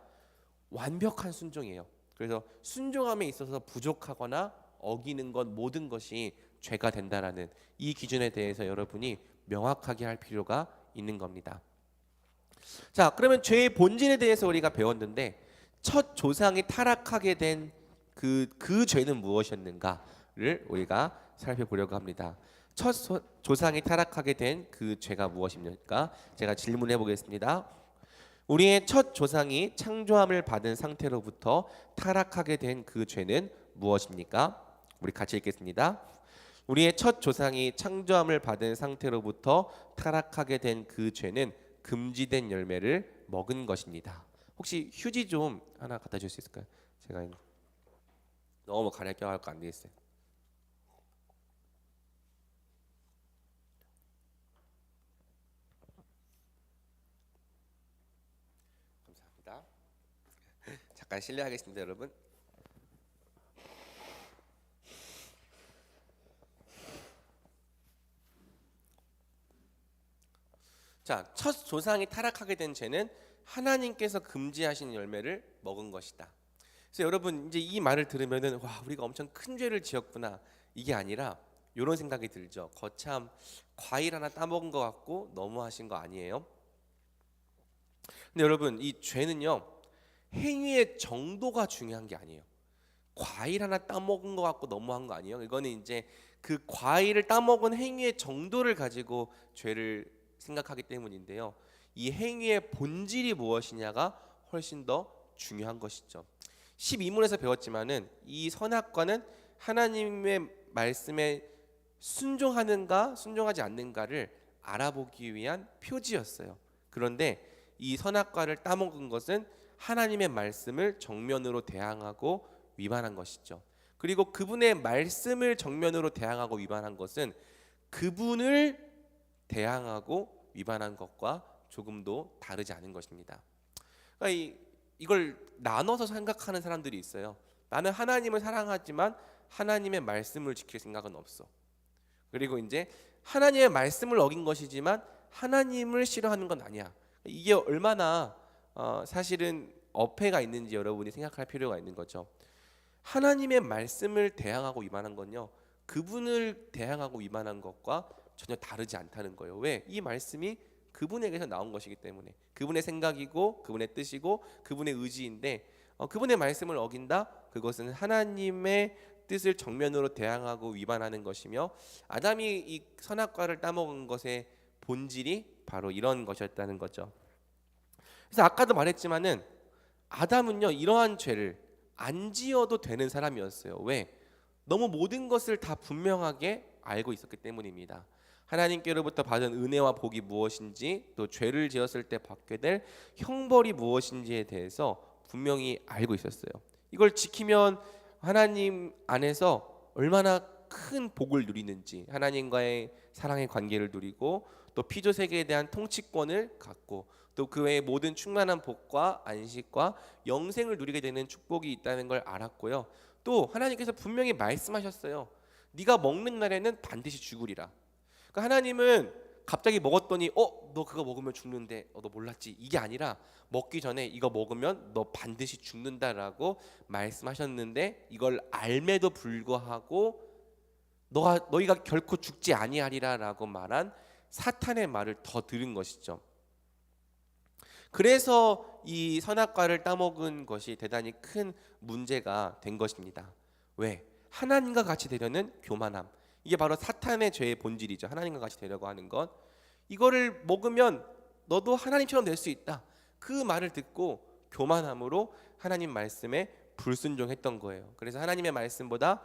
완벽한 순종이에요. 그래서 순종함에 있어서 부족하거나 어기는 것 모든 것이 죄가 된다라는 이 기준에 대해서 여러분이 명확하게 할 필요가 있는 겁니다. 자, 그러면 죄의 본질에 대해서 우리가 배웠는데 첫 조상이 타락하게 된 그 죄는 무엇이었는가를 우리가 살펴보려고 합니다. 조상이 타락하게 된 그 죄가 무엇입니까? 제가 질문해 보겠습니다. 우리의 첫 조상이 창조함을 받은 상태로부터 타락하게 된 그 죄는 무엇입니까? 우리 같이 읽겠습니다. 우리의 첫 조상이 창조함을 받은 상태로부터 타락하게 된 그 죄는 금지된 열매를 먹은 것입니다. 혹시 휴지 좀 하나 갖다 줄 수 있을까요? 제가 너무 가려 껴갖고 안 되겠어요. 감사합니다. 잠깐 실례하겠습니다, 여러분. 자, 첫 조상이 타락하게 된 죄는 하나님께서 금지하신 열매를 먹은 것이다. 그래서 여러분 이제 이 말을 들으면은 와, 우리가 엄청 큰 죄를 지었구나. 이게 아니라 이런 생각이 들죠. 거참 과일 하나 따먹은 것 같고 너무하신 거 아니에요? 근데 여러분 이 죄는요, 행위의 정도가 중요한 게 아니에요. 과일 하나 따먹은 것 같고 너무한 거 아니에요? 이거는 이제 그 과일을 따먹은 행위의 정도를 가지고 죄를 생각하기 때문인데요. 이 행위의 본질이 무엇이냐가 훨씬 더 중요한 것이죠. 12문에서 배웠지만은 이 선악과는 하나님의 말씀에 순종하는가 순종하지 않는가를 알아보기 위한 표지였어요. 그런데 이 선악과를 따먹은 것은 하나님의 말씀을 정면으로 대항하고 위반한 것이죠. 그리고 그분의 말씀을 정면으로 대항하고 위반한 것은 그분을 대항하고 위반한 것과 조금도 다르지 않은 것입니다. 그러니까 이걸 나눠서 생각하는 사람들이 있어요. 나는 하나님을 사랑하지만 하나님의 말씀을 지킬 생각은 없어. 그리고 이제 하나님의 말씀을 어긴 것이지만 하나님을 싫어하는 건 아니야. 이게 얼마나 사실은 어폐가 있는지 여러분이 생각할 필요가 있는 거죠. 하나님의 말씀을 대항하고 위반한 건요, 그분을 대항하고 위반한 것과 전혀 다르지 않다는 거예요. 왜? 이 말씀이 그분에게서 나온 것이기 때문에, 그분의 생각이고 그분의 뜻이고 그분의 의지인데 그분의 말씀을 어긴다? 그것은 하나님의 뜻을 정면으로 대항하고 위반하는 것이며, 아담이 이 선악과를 따먹은 것의 본질이 바로 이런 것이었다는 거죠. 그래서 아까도 말했지만은 아담은요, 이러한 죄를 안 지어도 되는 사람이었어요. 왜? 너무 모든 것을 다 분명하게 알고 있었기 때문입니다. 하나님께로부터 받은 은혜와 복이 무엇인지, 또 죄를 지었을 때 받게 될 형벌이 무엇인지에 대해서 분명히 알고 있었어요. 이걸 지키면 하나님 안에서 얼마나 큰 복을 누리는지, 하나님과의 사랑의 관계를 누리고 또 피조 세계에 대한 통치권을 갖고 또 그 외의 모든 충만한 복과 안식과 영생을 누리게 되는 축복이 있다는 걸 알았고요. 또 하나님께서 분명히 말씀하셨어요. 네가 먹는 날에는 반드시 죽으리라. 그러니까 하나님은 갑자기 먹었더니 너 그거 먹으면 죽는데 너 몰랐지? 이게 아니라 먹기 전에 이거 먹으면 너 반드시 죽는다라고 말씀하셨는데, 이걸 알매도 불구하고 너희가 결코 죽지 아니하리라라고 말한 사탄의 말을 더 들은 것이죠. 그래서 이 선악과를 따먹은 것이 대단히 큰 문제가 된 것입니다. 왜? 하나님과 같이 되려는 교만함. 이게 바로 사탄의 죄의 본질이죠. 하나님과 같이 되려고 하는 것. 이거를 먹으면 너도 하나님처럼 될 수 있다. 그 말을 듣고 교만함으로 하나님 말씀에 불순종했던 거예요. 그래서 하나님의 말씀보다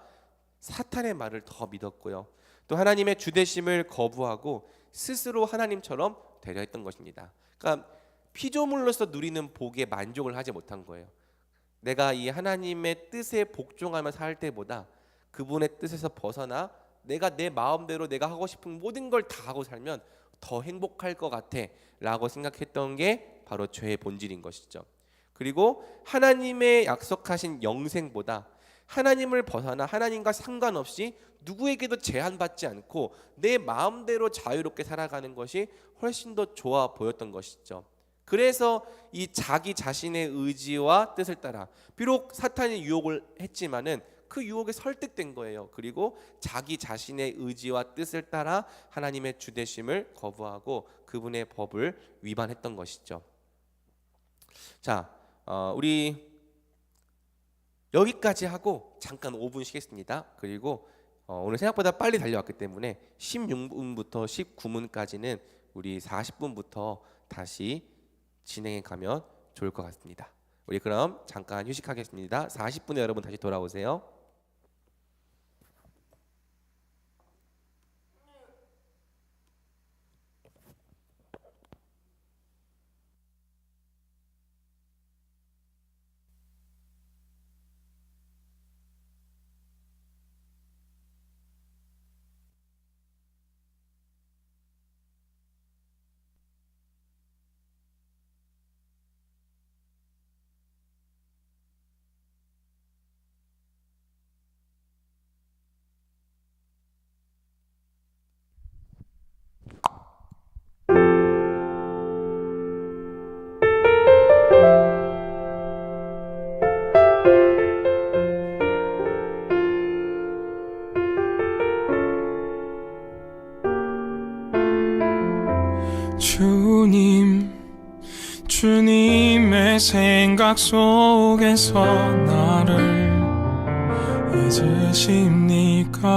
사탄의 말을 더 믿었고요. 또 하나님의 주되심을 거부하고 스스로 하나님처럼 되려 했던 것입니다. 그러니까 피조물로서 누리는 복에 만족을 하지 못한 거예요. 내가 이 하나님의 뜻에 복종하며 살 때보다 그분의 뜻에서 벗어나 내가 내 마음대로 내가 하고 싶은 모든 걸 다 하고 살면 더 행복할 것 같아 라고 생각했던 게 바로 죄의 본질인 것이죠. 그리고 하나님의 약속하신 영생보다 하나님을 벗어나 하나님과 상관없이 누구에게도 제한받지 않고 내 마음대로 자유롭게 살아가는 것이 훨씬 더 좋아 보였던 것이죠. 그래서 이 자기 자신의 의지와 뜻을 따라, 비록 사탄이 유혹을 했지만은 그 유혹에 설득된 거예요. 그리고 자기 자신의 의지와 뜻을 따라 하나님의 주되심을 거부하고 그분의 법을 위반했던 것이죠. 자, 우리 여기까지 하고 잠깐 5분 쉬겠습니다. 그리고 오늘 생각보다 빨리 달려왔기 때문에 16분부터 19분까지는 우리 40분부터 다시 진행해 가면 좋을 것 같습니다. 우리 그럼 잠깐 휴식하겠습니다. 40분에 여러분 다시 돌아오세요. 주님의 생각 속에서 나를 잊으십니까?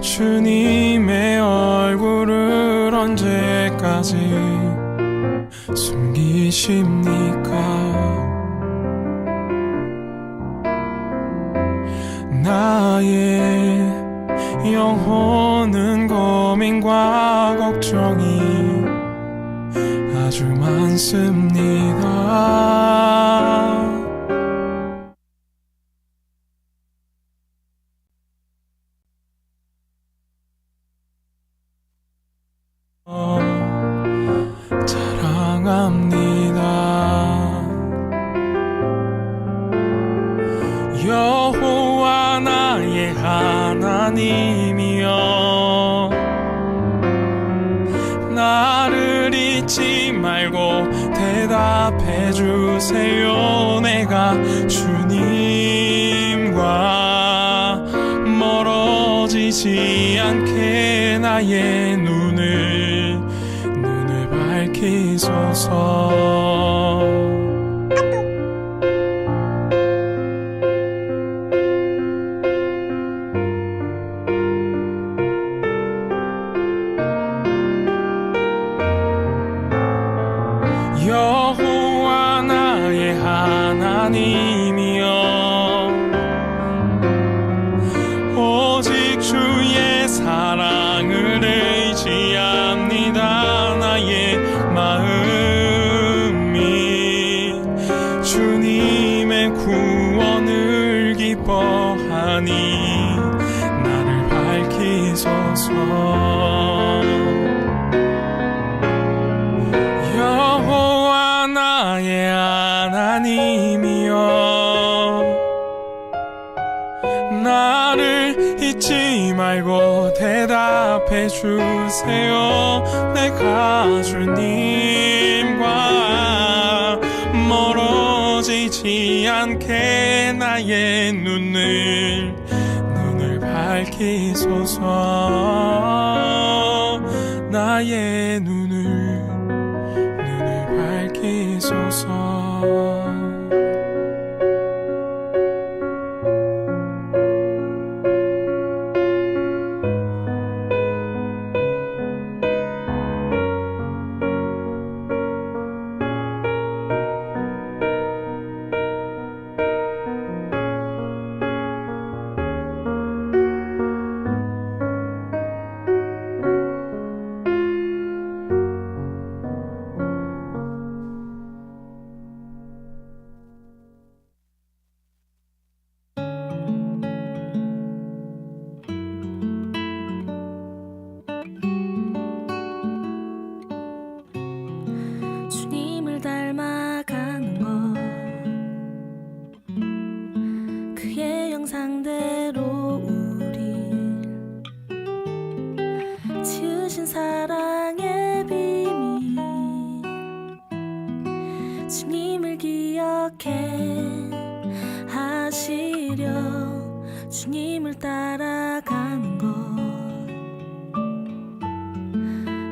주님의 얼굴을 언제까지 숨기십니까? 나의 영혼은 고민과 걱정이 아주 많습니다. 자랑합니다. 여호와 나의 하나님이여, 나를 잊지 말고 대답해 주세요. 내가 주님과 멀어지지 않게 나의 눈을 밝히소서. 여호와 나의 하나님이여, 오직 주의 사랑을 의지합니다. 나의 마음이 주님의 구원을 기뻐하니 나를 밝히소서. 나의 하나님이여, 나를 잊지 말고 대답해 주세요. 내가 주님과 멀어지지 않게 나의 눈을 밝히소서. 나의 눈을 밝히소서. 주님을 닮아가는 것, 그의 형상대로 우리 지으신 사랑의 비밀, 주님을 기억해 하시려 주님을 따라가는 것,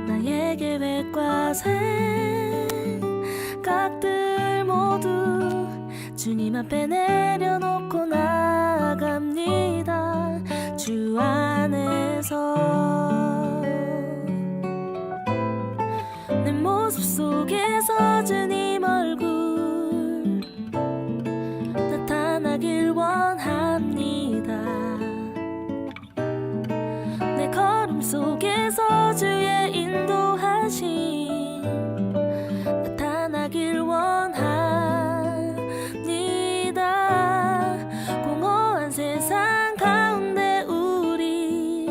나의 계획과 생각들 모두 주님 앞에 내려놓고 나갑니다. 주 안에서 내 모습 속에서 주님 얼굴 나타나길 원합니다. 내 걸음 속에서 주의 인도하심 나타나길 원합니다. 공허한 세상 가운데 우리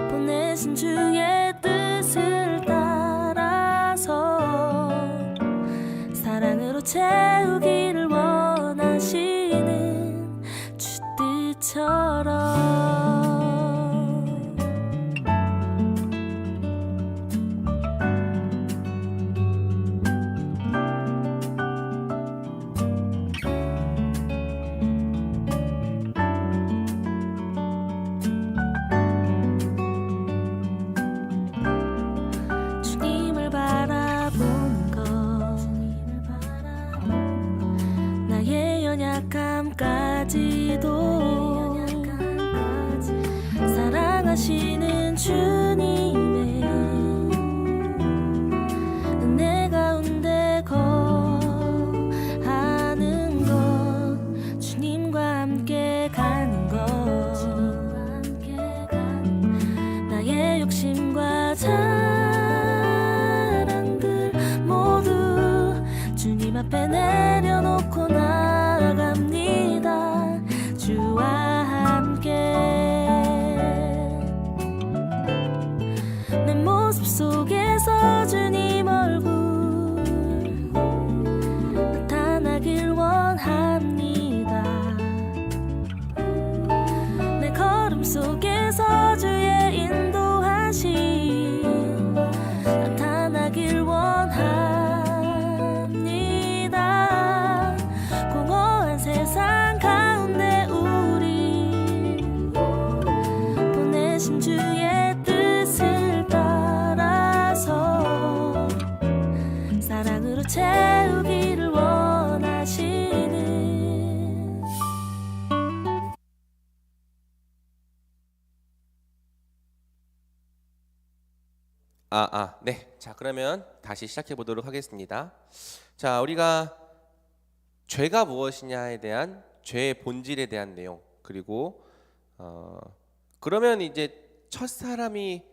보내신 주의 뜻을 따라서 사랑으로 채우기를 원하시는 주 뜻처럼. 주님을 바라보는 것 나의 연약함까지도 사랑하시는 주님의 은혜 가운데 거하는 것 주님과 함께 가는 것 나의 욕심과 자랑들 모두 주님 앞에 내려놓고 나갑니다. 주와 함께 내 모습 속에서 주님 얼굴 나타나길 원합니다. 내 걸음 속에서 주의 인도하심 나타나길 원합니다. 공허한 세상 가운데 우리 보내신 주의 뜻을 따라서 사랑으로 채우기를 원하시는 네. 자, 그러면 다시 시작해 보도록 하겠습니다. 자, 우리가 죄가 무엇이냐에 대한 죄의 본질에 대한 내용, 그리고 그러면 이제 첫 사람이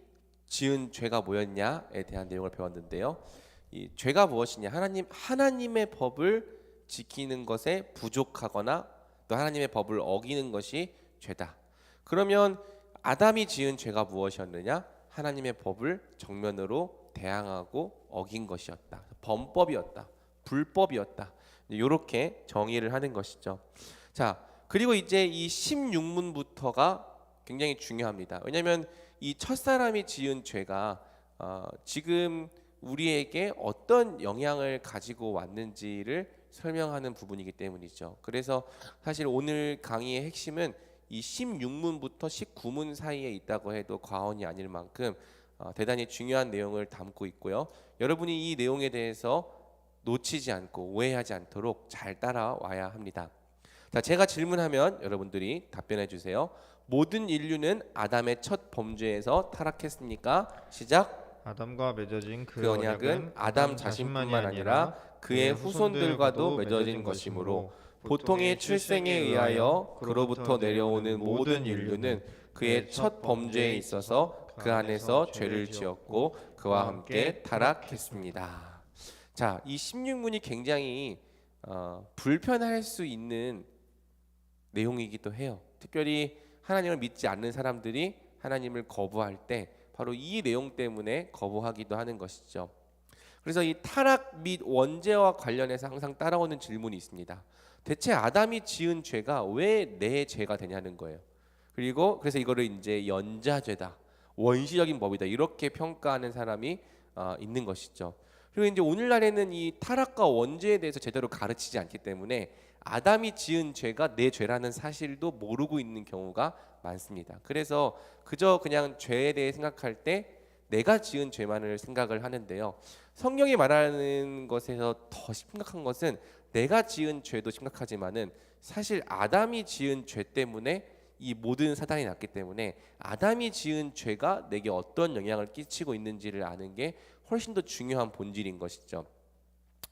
지은 죄가 뭐였냐에 대한 내용을 배웠는데요. 이 죄가 무엇이냐? 하나님의 법을 지키는 것에 부족하거나 또 하나님의 법을 어기는 것이 죄다. 그러면 아담이 지은 죄가 무엇이었느냐? 하나님의 법을 정면으로 대항하고 어긴 것이었다. 범법이었다. 불법이었다. 이렇게 정의를 하는 것이죠. 자, 그리고 이제 이 16문부터가 굉장히 중요합니다. 왜냐하면 이 첫사람이 지은 죄가 지금 우리에게 어떤 영향을 가지고 왔는지를 설명하는 부분이기 때문이죠. 그래서 사실 오늘 강의의 핵심은 이 16문부터 19문 사이에 있다고 해도 과언이 아닐 만큼 대단히 중요한 내용을 담고 있고요. 여러분이 이 내용에 대해서 놓치지 않고 오해하지 않도록 잘 따라와야 합니다. 자, 제가 질문하면 여러분들이 답변해 주세요. 모든 인류는 아담의 첫 범죄에서 타락했습니까? 시작. 아담과 맺어진 그 언약은 아담 자신뿐만 아니라 그의 후손들과도 맺어진 것이므로 보통의 출생에 의하여 그로부터 내려오는 모든 인류는 그의 첫 범죄에 있어서 그 안에서 죄를 지었고 그와 함께 타락했습니다. 자, 이 16문이 굉장히 불편할 수 있는 내용이기도 해요. 특별히 하나님을 믿지 않는 사람들이 하나님을 거부할 때 바로 이 내용 때문에 거부하기도 하는 것이죠. 그래서 이 타락 및 원죄와 관련해서 항상 따라오는 질문이 있습니다. 대체 아담이 지은 죄가 왜 내 죄가 되냐는 거예요. 그래서 이거를 이제 연자죄다, 원시적인 법이다 이렇게 평가하는 사람이 있는 것이죠. 그리고 이제 오늘날에는 이 타락과 원죄에 대해서 제대로 가르치지 않기 때문에 아담이 지은 죄가 내 죄라는 사실도 모르고 있는 경우가 많습니다. 그래서 그냥 죄에 대해 생각할 때 내가 지은 죄만을 생각을 하는데요. 성경이 말하는 것에서 더 심각한 것은 내가 지은 죄도 심각하지만은 사실 아담이 지은 죄 때문에 이 모든 사단이 났기 때문에 아담이 지은 죄가 내게 어떤 영향을 끼치고 있는지를 아는 게 훨씬 더 중요한 본질인 것이죠.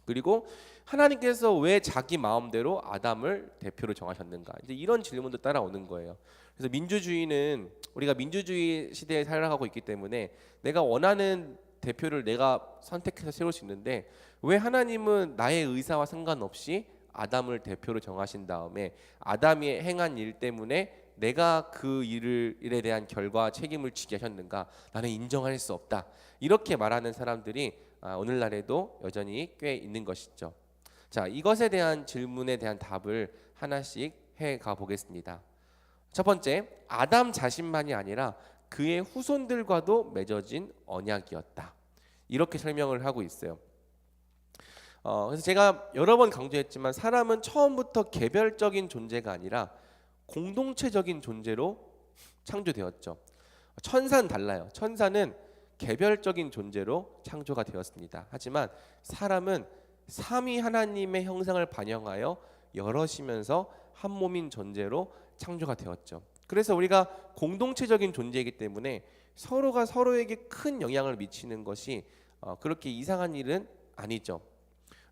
그리고 하나님께서 왜 자기 마음대로 아담을 대표로 정하셨는가? 이제 이런 질문도 따라오는 거예요. 그래서 민주주의는 우리가 민주주의 시대에 살아가고 있기 때문에 내가 원하는 대표를 내가 선택해서 세울 수 있는데 왜 하나님은 나의 의사와 상관없이 아담을 대표로 정하신 다음에 아담이 행한 일 때문에 내가 그 일에 대한 결과 책임을 지게 하셨는가? 나는 인정할 수 없다. 이렇게 말하는 사람들이 오늘날에도 여전히 꽤 있는 것이죠. 자, 이것에 대한 질문에 대한 답을 하나씩 해가 보겠습니다. 첫 번째, 아담 자신만이 아니라 그의 후손들과도 맺어진 언약이었다. 이렇게 설명을 하고 있어요. 그래서 제가 여러 번 강조했지만 사람은 처음부터 개별적인 존재가 아니라 공동체적인 존재로 창조되었죠. 천사는 달라요. 천사는 개별적인 존재로 창조가 되었습니다. 하지만 사람은 삼위 하나님의 형상을 반영하여 여럿이면서 한 몸인 존재로 창조가 되었죠. 그래서 우리가 공동체적인 존재이기 때문에 서로가 서로에게 큰 영향을 미치는 것이 그렇게 이상한 일은 아니죠.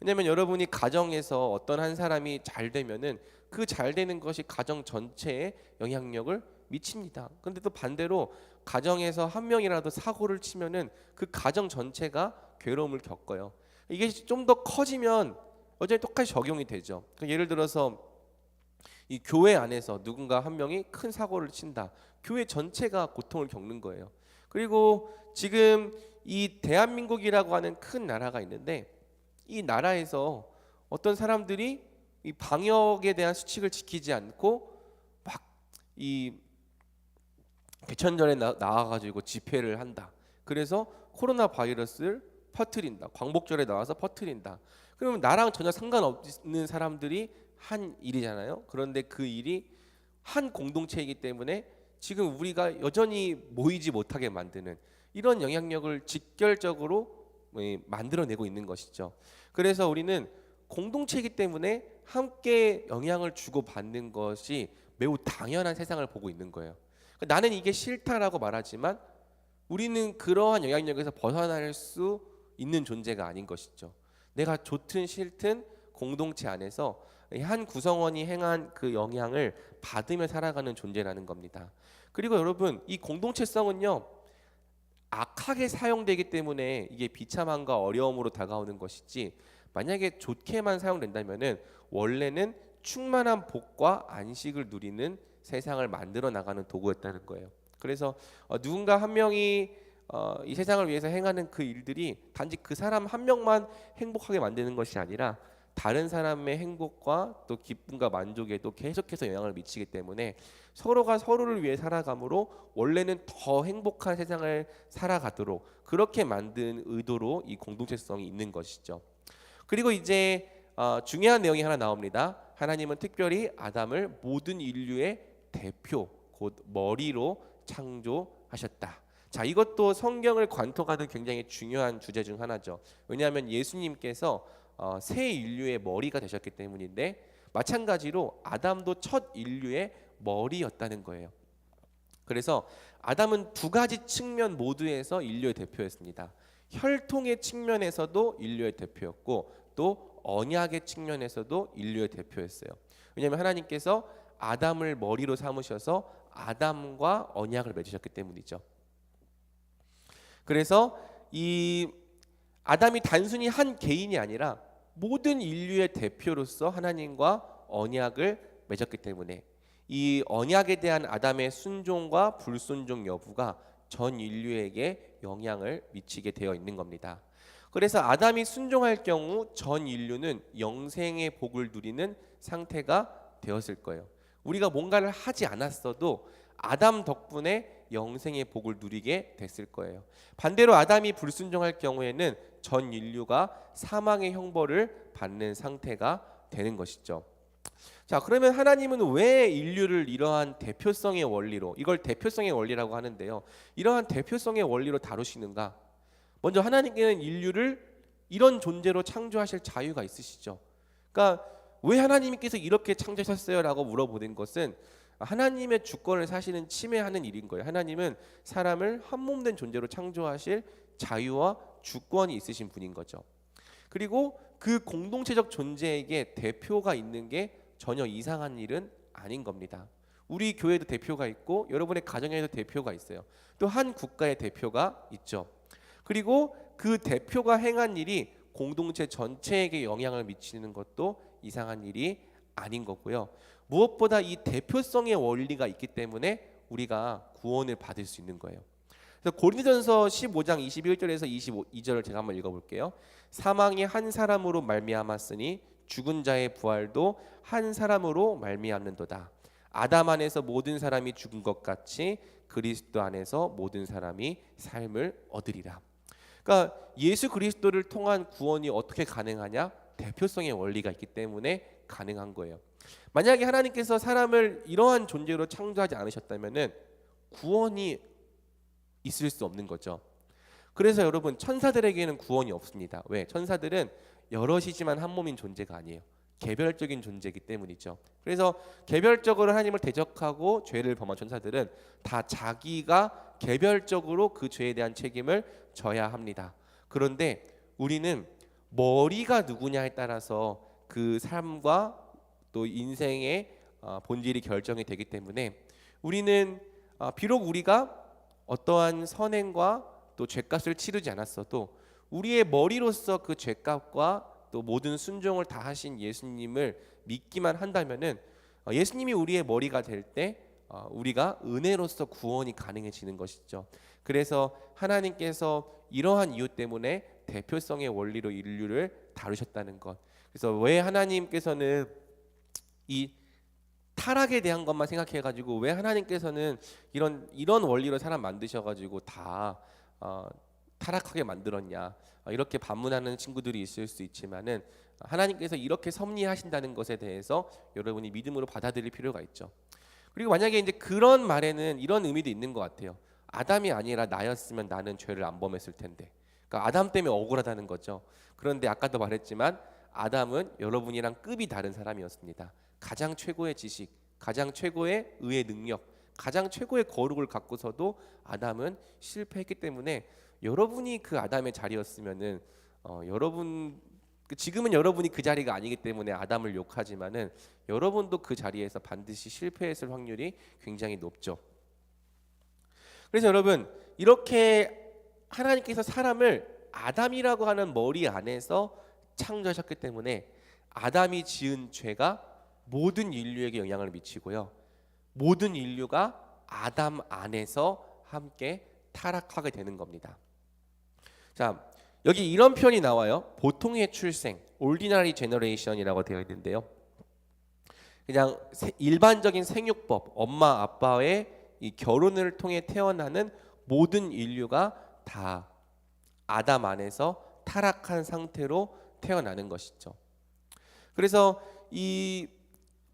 왜냐하면 여러분이 가정에서 어떤 한 사람이 잘 되면은 그 잘 되는 것이 가정 전체에 영향력을 미칩니다. 근데 또 반대로 가정에서 한 명이라도 사고를 치면은 그 가정 전체가 괴로움을 겪어요. 이게 좀 더 커지면 어차피 똑같이 적용이 되죠. 예를 들어서 이 교회 안에서 누군가 한 명이 큰 사고를 친다. 교회 전체가 고통을 겪는 거예요. 그리고 지금 이 대한민국이라고 하는 큰 나라가 있는데 이 나라에서 어떤 사람들이 이 방역에 대한 수칙을 지키지 않고 막 이 개천절에 나와가지고 집회를 한다. 그래서 코로나 바이러스를 퍼뜨린다. 광복절에 나와서 퍼뜨린다. 그러면 나랑 전혀 상관없는 사람들이 한 일이잖아요. 그런데 그 일이 한 공동체이기 때문에 지금 우리가 여전히 모이지 못하게 만드는 이런 영향력을 직결적으로 만들어내고 있는 것이죠. 그래서 우리는 공동체이기 때문에 함께 영향을 주고받는 것이 매우 당연한 세상을 보고 있는 거예요. 나는 이게 싫다라고 말하지만 우리는 그러한 영향력에서 벗어날 수 있는 존재가 아닌 것이죠. 내가 좋든 싫든 공동체 안에서 한 구성원이 행한 그 영향을 받으며 살아가는 존재라는 겁니다. 그리고 여러분, 이 공동체성은요 악하게 사용되기 때문에 이게 비참함과 어려움으로 다가오는 것이지 만약에 좋게만 사용된다면은 원래는 충만한 복과 안식을 누리는 세상을 만들어 나가는 도구였다는 거예요. 그래서 누군가 한 명이 이 세상을 위해서 행하는 그 일들이 단지 그 사람 한 명만 행복하게 만드는 것이 아니라 다른 사람의 행복과 또 기쁨과 만족에도 계속해서 영향을 미치기 때문에 서로가 서로를 위해 살아감으로 원래는 더 행복한 세상을 살아가도록 그렇게 만든 의도로 이 공동체성이 있는 것이죠. 그리고 이제 중요한 내용이 하나 나옵니다. 하나님은 특별히 아담을 모든 인류의 대표, 곧 머리로 창조하셨다. 자, 이것도 성경을 관통하는 굉장히 중요한 주제 중 하나죠. 왜냐하면 예수님께서 새 인류의 머리가 되셨기 때문인데 마찬가지로 아담도 첫 인류의 머리였다는 거예요. 그래서 아담은 두 가지 측면 모두에서 인류의 대표였습니다. 혈통의 측면에서도 인류의 대표였고 또 언약의 측면에서도 인류의 대표였어요. 왜냐하면 하나님께서 아담을 머리로 삼으셔서 아담과 언약을 맺으셨기 때문이죠. 그래서 이 아담이 단순히 한 개인이 아니라 모든 인류의 대표로서 하나님과 언약을 맺었기 때문에 이 언약에 대한 아담의 순종과 불순종 여부가 전 인류에게 영향을 미치게 되어 있는 겁니다. 그래서 아담이 순종할 경우 전 인류는 영생의 복을 누리는 상태가 되었을 거예요. 우리가 뭔가를 하지 않았어도 아담 덕분에 영생의 복을 누리게 됐을 거예요. 반대로 아담이 불순종할 경우에는 전 인류가 사망의 형벌을 받는 상태가 되는 것이죠. 자, 그러면 하나님은 왜 인류를 이러한 대표성의 원리로, 이걸 대표성의 원리라고 하는데요, 이러한 대표성의 원리로 다루시는가? 먼저 하나님께는 인류를 이런 존재로 창조하실 자유가 있으시죠. 그러니까 왜 하나님께서 이렇게 창조하셨어요라고 물어보는 것은 하나님의 주권을 사실은 침해하는 일인 거예요. 하나님은 사람을 한 몸된 존재로 창조하실 자유와 주권이 있으신 분인 거죠. 그리고 그 공동체적 존재에게 대표가 있는 게 전혀 이상한 일은 아닌 겁니다. 우리 교회도 대표가 있고 여러분의 가정에도 대표가 있어요. 또 한 국가의 대표가 있죠. 그리고 그 대표가 행한 일이 공동체 전체에게 영향을 미치는 것도 이상한 일이 아닌 거고요. 무엇보다 이 대표성의 원리가 있기 때문에 우리가 구원을 받을 수 있는 거예요. 그래서 고린도전서 15장 21절에서 22절을 제가 한번 읽어볼게요. 사망이 한 사람으로 말미암았으니 죽은 자의 부활도 한 사람으로 말미암는도다. 아담 안에서 모든 사람이 죽은 것 같이 그리스도 안에서 모든 사람이 삶을 얻으리라. 그러니까 예수 그리스도를 통한 구원이 어떻게 가능하냐? 대표성의 원리가 있기 때문에 가능한 거예요. 만약에 하나님께서 사람을 이러한 존재로 창조하지 않으셨다면은 구원이 있을 수 없는 거죠. 그래서 여러분 천사들에게는 구원이 없습니다. 왜? 천사들은 여럿이지만 한 몸인 존재가 아니에요. 개별적인 존재이기 때문이죠. 그래서 개별적으로 하나님을 대적하고 죄를 범한 천사들은 다 자기가 개별적으로 그 죄에 대한 책임을 져야 합니다. 그런데 우리는 머리가 누구냐에 따라서 그 삶과 또 인생의 본질이 결정이 되기 때문에 우리는 비록 우리가 어떠한 선행과 또 죄값을 치르지 않았어도 우리의 머리로서 그 죄값과 또 모든 순종을 다 하신 예수님을 믿기만 한다면은 예수님이 우리의 머리가 될 때 우리가 은혜로서 구원이 가능해지는 것이죠. 그래서 하나님께서 이러한 이유 때문에 대표성의 원리로 인류를 다루셨다는 것. 그래서 왜 하나님께서는 이 타락에 대한 것만 생각해가지고 왜 하나님께서는 이런 원리로 사람 만드셔가지고 다 타락하게 만들었냐, 이렇게 반문하는 친구들이 있을 수 있지만은 하나님께서 이렇게 섭리하신다는 것에 대해서 여러분이 믿음으로 받아들일 필요가 있죠. 그리고 만약에 이제 그런 말에는 이런 의미도 있는 것 같아요. 아담이 아니라 나였으면 나는 죄를 안 범했을 텐데. 그러니까 아담 때문에 억울하다는 거죠. 그런데 아까도 말했지만 아담은 여러분이랑 급이 다른 사람이었습니다. 가장 최고의 지식, 가장 최고의 의의 능력, 가장 최고의 거룩을 갖고서도 아담은 실패했기 때문에 여러분이 그 아담의 자리였으면은 지금은 여러분이 그 자리가 아니기 때문에 아담을 욕하지만은 여러분도 그 자리에서 반드시 실패했을 확률이 굉장히 높죠. 그래서 여러분 이렇게 하나님께서 사람을 아담이라고 하는 머리 안에서 창조하셨기 때문에 아담이 지은 죄가 모든 인류에게 영향을 미치고요. 모든 인류가 아담 안에서 함께 타락하게 되는 겁니다. 자, 여기 이런 표현이 나와요. 보통의 출생, ordinary generation이라고 되어 있는데요. 그냥 일반적인 생육법, 엄마 아빠의 이 결혼을 통해 태어나는 모든 인류가 다 아담 안에서 타락한 상태로 태어나는 것이죠. 그래서 이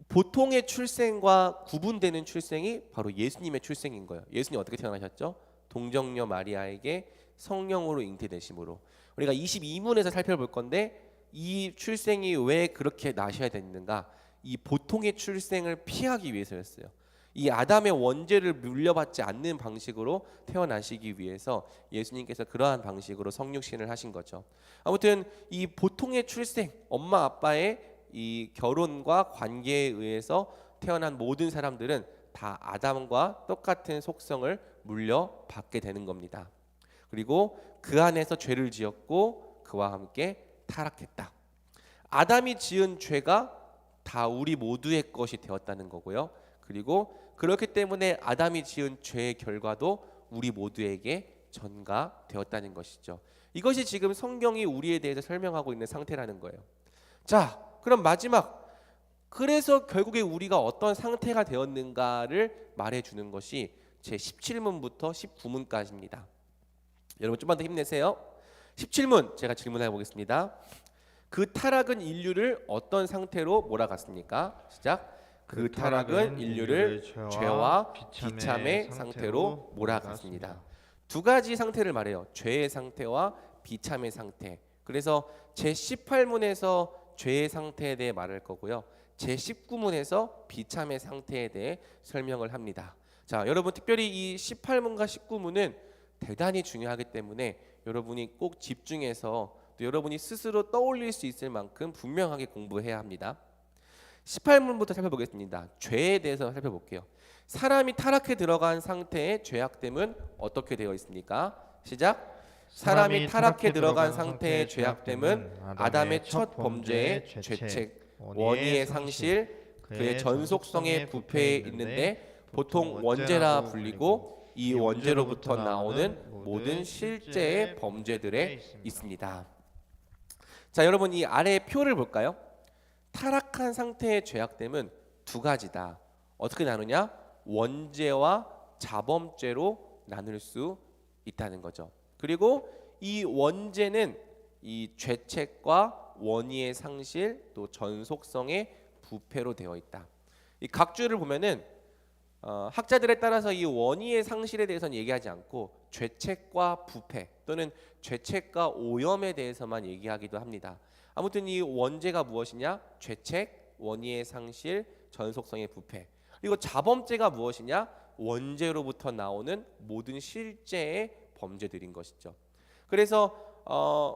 보통의 출생과 구분되는 출생이 바로 예수님의 출생인 거예요. 예수님 어떻게 태어나셨죠? 동정녀 마리아에게 성령으로 잉태되심으로. 우리가 22문에서 살펴볼 건데 이 출생이 왜 그렇게 나셔야 됐는가? 이 보통의 출생을 피하기 위해서였어요. 이 아담의 원죄를 물려받지 않는 방식으로 태어나시기 위해서 예수님께서 그러한 방식으로 성육신을 하신 거죠. 아무튼 이 보통의 출생, 엄마 아빠의 이 결혼과 관계에 의해서 태어난 모든 사람들은 다 아담과 똑같은 속성을 물려받게 되는 겁니다. 그리고 그 안에서 죄를 지었고 그와 함께 타락했다. 아담이 지은 죄가 다 우리 모두의 것이 되었다는 거고요. 그리고 그렇기 때문에 아담이 지은 죄의 결과도 우리 모두에게 전가되었다는 것이죠. 이것이 지금 성경이 우리에 대해서 설명하고 있는 상태라는 거예요. 자, 그럼 마지막, 그래서 결국에 우리가 어떤 상태가 되었는가를 말해주는 것이 제 17문부터 19문까지입니다. 여러분 좀만 더 힘내세요. 17문 제가 질문해 보겠습니다. 그 타락은 인류를 어떤 상태로 몰아갔습니까? 시작. 그 타락은 인류를 죄와 비참의 상태로 몰아갔습니다. 두 가지 상태를 말해요. 죄의 상태와 비참의 상태. 그래서 제 18문에서 죄의 상태에 대해 말할 거고요. 제19문에서 비참의 상태에 대해 설명을 합니다. 자, 여러분 특별히 이 18문과 19문은 대단히 중요하기 때문에 여러분이 꼭 집중해서 또 여러분이 스스로 떠올릴 수 있을 만큼 분명하게 공부해야 합니다. 18문부터 살펴보겠습니다. 죄에 대해서 살펴볼게요. 사람이 타락해 들어간 상태의 죄악됨은 어떻게 되어 있습니까? 시작. 사람이 타락해 들어간 상태의 죄악됨은 아담의 첫 범죄의 죄책, 원의의 상실, 그의 전속성의 부패에 있는데 보통 원죄라 불리고 이 원죄로부터 나오는 모든 실제의 범죄들에 있습니다. 자, 여러분 이 아래의 표를 볼까요? 타락한 상태의 죄악됨은 두 가지다. 어떻게 나누냐? 원죄와 자범죄로 나눌 수 있다는 거죠. 그리고 이 원죄는 이 죄책과 원의의 상실 또 전속성의 부패로 되어 있다. 이 각주를 보면은 학자들에 따라서 이 원의의 상실에 대해서는 얘기하지 않고 죄책과 부패 또는 죄책과 오염에 대해서만 얘기하기도 합니다. 아무튼 이 원죄가 무엇이냐? 죄책, 원의의 상실, 전속성의 부패. 그리고 자범죄가 무엇이냐? 원죄로부터 나오는 모든 실제의 범죄들인 것이죠. 그래서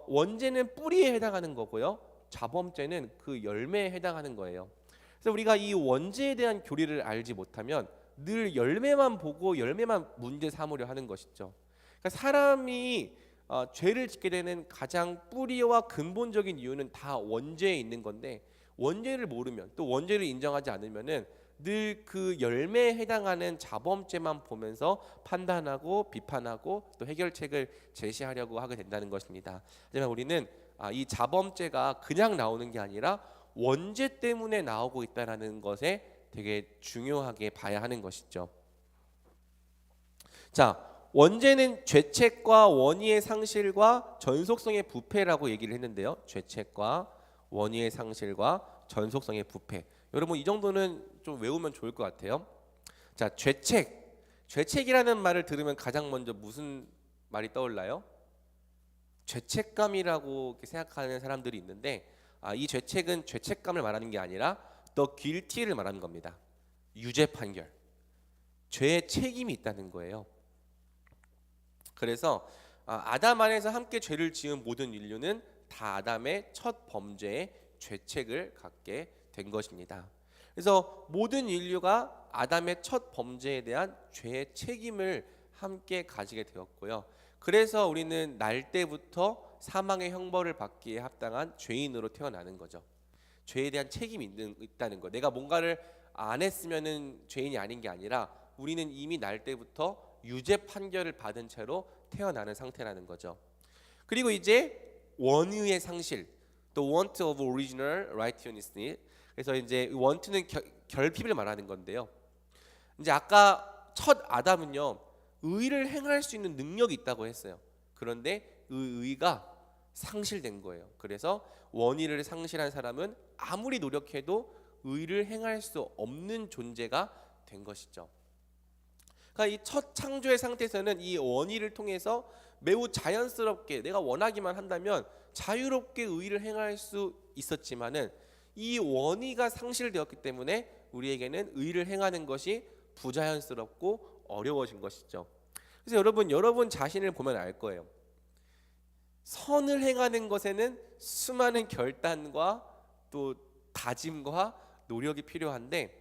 원죄는 뿌리에 해당하는 거고요. 자범죄는 그 열매에 해당하는 거예요. 그래서 우리가 이 원죄에 대한 교리를 알지 못하면 늘 열매만 보고 열매만 문제 삼으려 하는 것이죠. 그러니까 사람이 죄를 짓게 되는 가장 뿌리와 근본적인 이유는 다 원죄에 있는 건데 원죄를 모르면 또 원죄를 인정하지 않으면은 늘 그 열매에 해당하는 자범죄만 보면서 판단하고 비판하고 또 해결책을 제시하려고 하게 된다는 것입니다. 하지만 우리는 이 자범죄가 그냥 나오는 게 아니라 원죄 때문에 나오고 있다는 것에 되게 중요하게 봐야 하는 것이죠. 자, 원죄는 죄책과 원의의 상실과 전속성의 부패라고 얘기를 했는데요. 죄책과 원의의 상실과 전속성의 부패. 여러분 이 정도는 좀 외우면 좋을 것 같아요. 자, 죄책이라는 말을 들으면 가장 먼저 무슨 말이 떠올라요? 죄책감이라고 생각하는 사람들이 있는데 이 죄책은 죄책감을 말하는 게 아니라 the guilty를 말하는 겁니다. 유죄 판결, 죄의 책임이 있다는 거예요. 그래서 아담 안에서 함께 죄를 지은 모든 인류는 다 아담의 첫 범죄의 죄책을 갖게 된 것입니다. 그래서 모든 인류가 아담의 첫 범죄에 대한 죄의 책임을 함께 가지게 되었고요. 그래서 우리는 날 때부터 사망의 형벌을 받기에 합당한 죄인으로 태어나는 거죠. 죄에 대한 책임이 있다는 거. 내가 뭔가를 안 했으면은 죄인이 아닌 게 아니라 우리는 이미 날 때부터 유죄 판결을 받은 채로 태어나는 상태라는 거죠. 그리고 이제 원의의 상실, 또 want of original righteousness. 그래서 이제 want는 결핍을 말하는 건데요. 이제 아까 첫 아담은요 의를 행할 수 있는 능력이 있다고 했어요. 그런데 그 의가 상실된 거예요. 그래서 원의를 상실한 사람은 아무리 노력해도 의를 행할 수 없는 존재가 된 것이죠. 그러니까 이 첫 창조의 상태에서는 이 원의를 통해서 매우 자연스럽게 내가 원하기만 한다면 자유롭게 의를 행할 수 있었지만은 이 원의가 상실되었기 때문에 우리에게는 의를 행하는 것이 부자연스럽고 어려워진 것이죠. 그래서 여러분 자신을 보면 알 거예요. 선을 행하는 것에는 수많은 결단과 또 다짐과 노력이 필요한데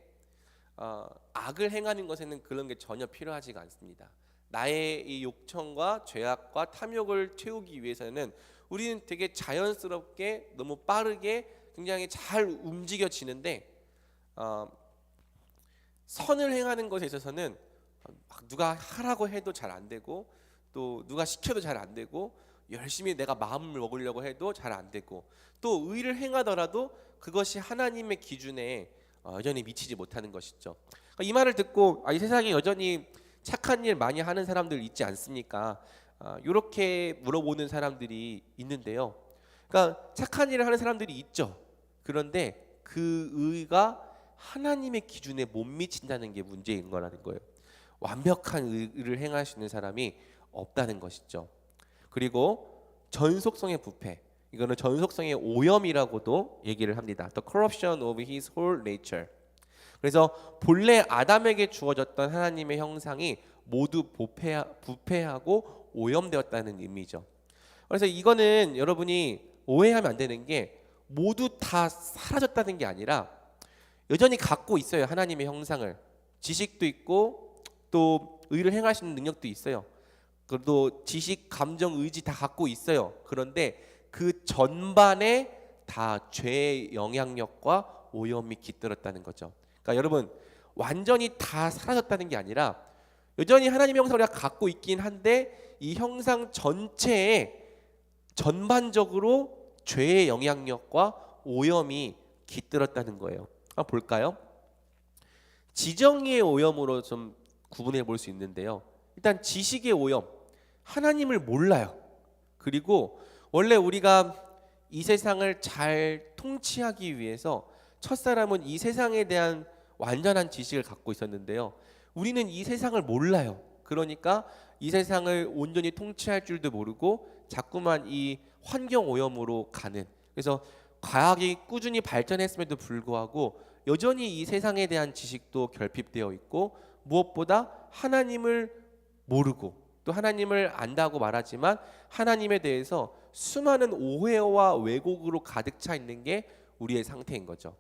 악을 행하는 것에는 그런 게 전혀 필요하지가 않습니다. 나의 이 욕청과 죄악과 탐욕을 채우기 위해서는 우리는 되게 자연스럽게 너무 빠르게 굉장히 잘 움직여지는데 선을 행하는 것에 있어서는 누가 하라고 해도 잘 안 되고 또 누가 시켜도 잘 안 되고 열심히 내가 마음을 먹으려고 해도 잘 안 되고 또 의를 행하더라도 그것이 하나님의 기준에 여전히 미치지 못하는 것이죠. 이 말을 듣고 이 세상에 여전히 착한 일 많이 하는 사람들 있지 않습니까? 이렇게 물어보는 사람들이 있는데요. 그러니까 착한 일을 하는 사람들이 있죠. 그런데 그 의가 하나님의 기준에 못 미친다는 게 문제인 거라는 거예요. 완벽한 의를 행할 수 있는 사람이 없다는 것이죠. 그리고 전속성의 부패. 이거는 전속성의 오염이라고도 얘기를 합니다. The corruption of his whole nature. 그래서 본래 아담에게 주어졌던 하나님의 형상이 모두 부패하고 오염되었다는 의미죠. 그래서 이거는 여러분이 오해하면 안 되는 게 모두 다 사라졌다는 게 아니라 여전히 갖고 있어요. 하나님의 형상을. 지식도 있고 또 의를 행할 수 있는 능력도 있어요. 그래도 지식, 감정, 의지 다 갖고 있어요. 그런데 그 전반에 다 죄의 영향력과 오염이 깃들었다는 거죠. 그러니까 여러분 완전히 다 사라졌다는 게 아니라 여전히 하나님의 형상을 우리가 갖고 있긴 한데 이 형상 전체에 전반적으로 죄의 영향력과 오염이 깃들었다는 거예요. 한번 볼까요? 지정의의 오염으로 좀 구분해 볼 수 있는데요. 일단 지식의 오염, 하나님을 몰라요. 그리고 원래 우리가 이 세상을 잘 통치하기 위해서 첫사람은 이 세상에 대한 완전한 지식을 갖고 있었는데요. 우리는 이 세상을 몰라요. 그러니까 이 세상을 온전히 통치할 줄도 모르고 자꾸만 이 환경 오염으로 가는. 그래서 과학이 꾸준히 발전했음에도 불구하고 여전히 이 세상에 대한 지식도 결핍되어 있고 무엇보다 하나님을 모르고 또 하나님을 안다고 말하지만 하나님에 대해서 수많은 오해와 왜곡으로 가득 차 있는 게 우리의 상태인 거죠.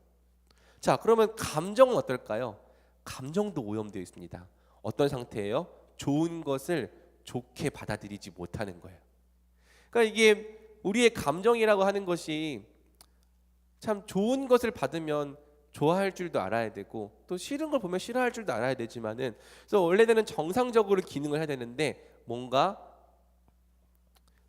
자, 그러면 감정은 어떨까요? 감정도 오염되어 있습니다. 어떤 상태예요? 좋은 것을 좋게 받아들이지 못하는 거예요. 그러니까 이게 우리의 감정이라고 하는 것이 참 좋은 것을 받으면 좋아할 줄도 알아야 되고 또 싫은 걸 보면 싫어할 줄도 알아야 되지만은 그래서 원래는 정상적으로 기능을 해야 되는데 뭔가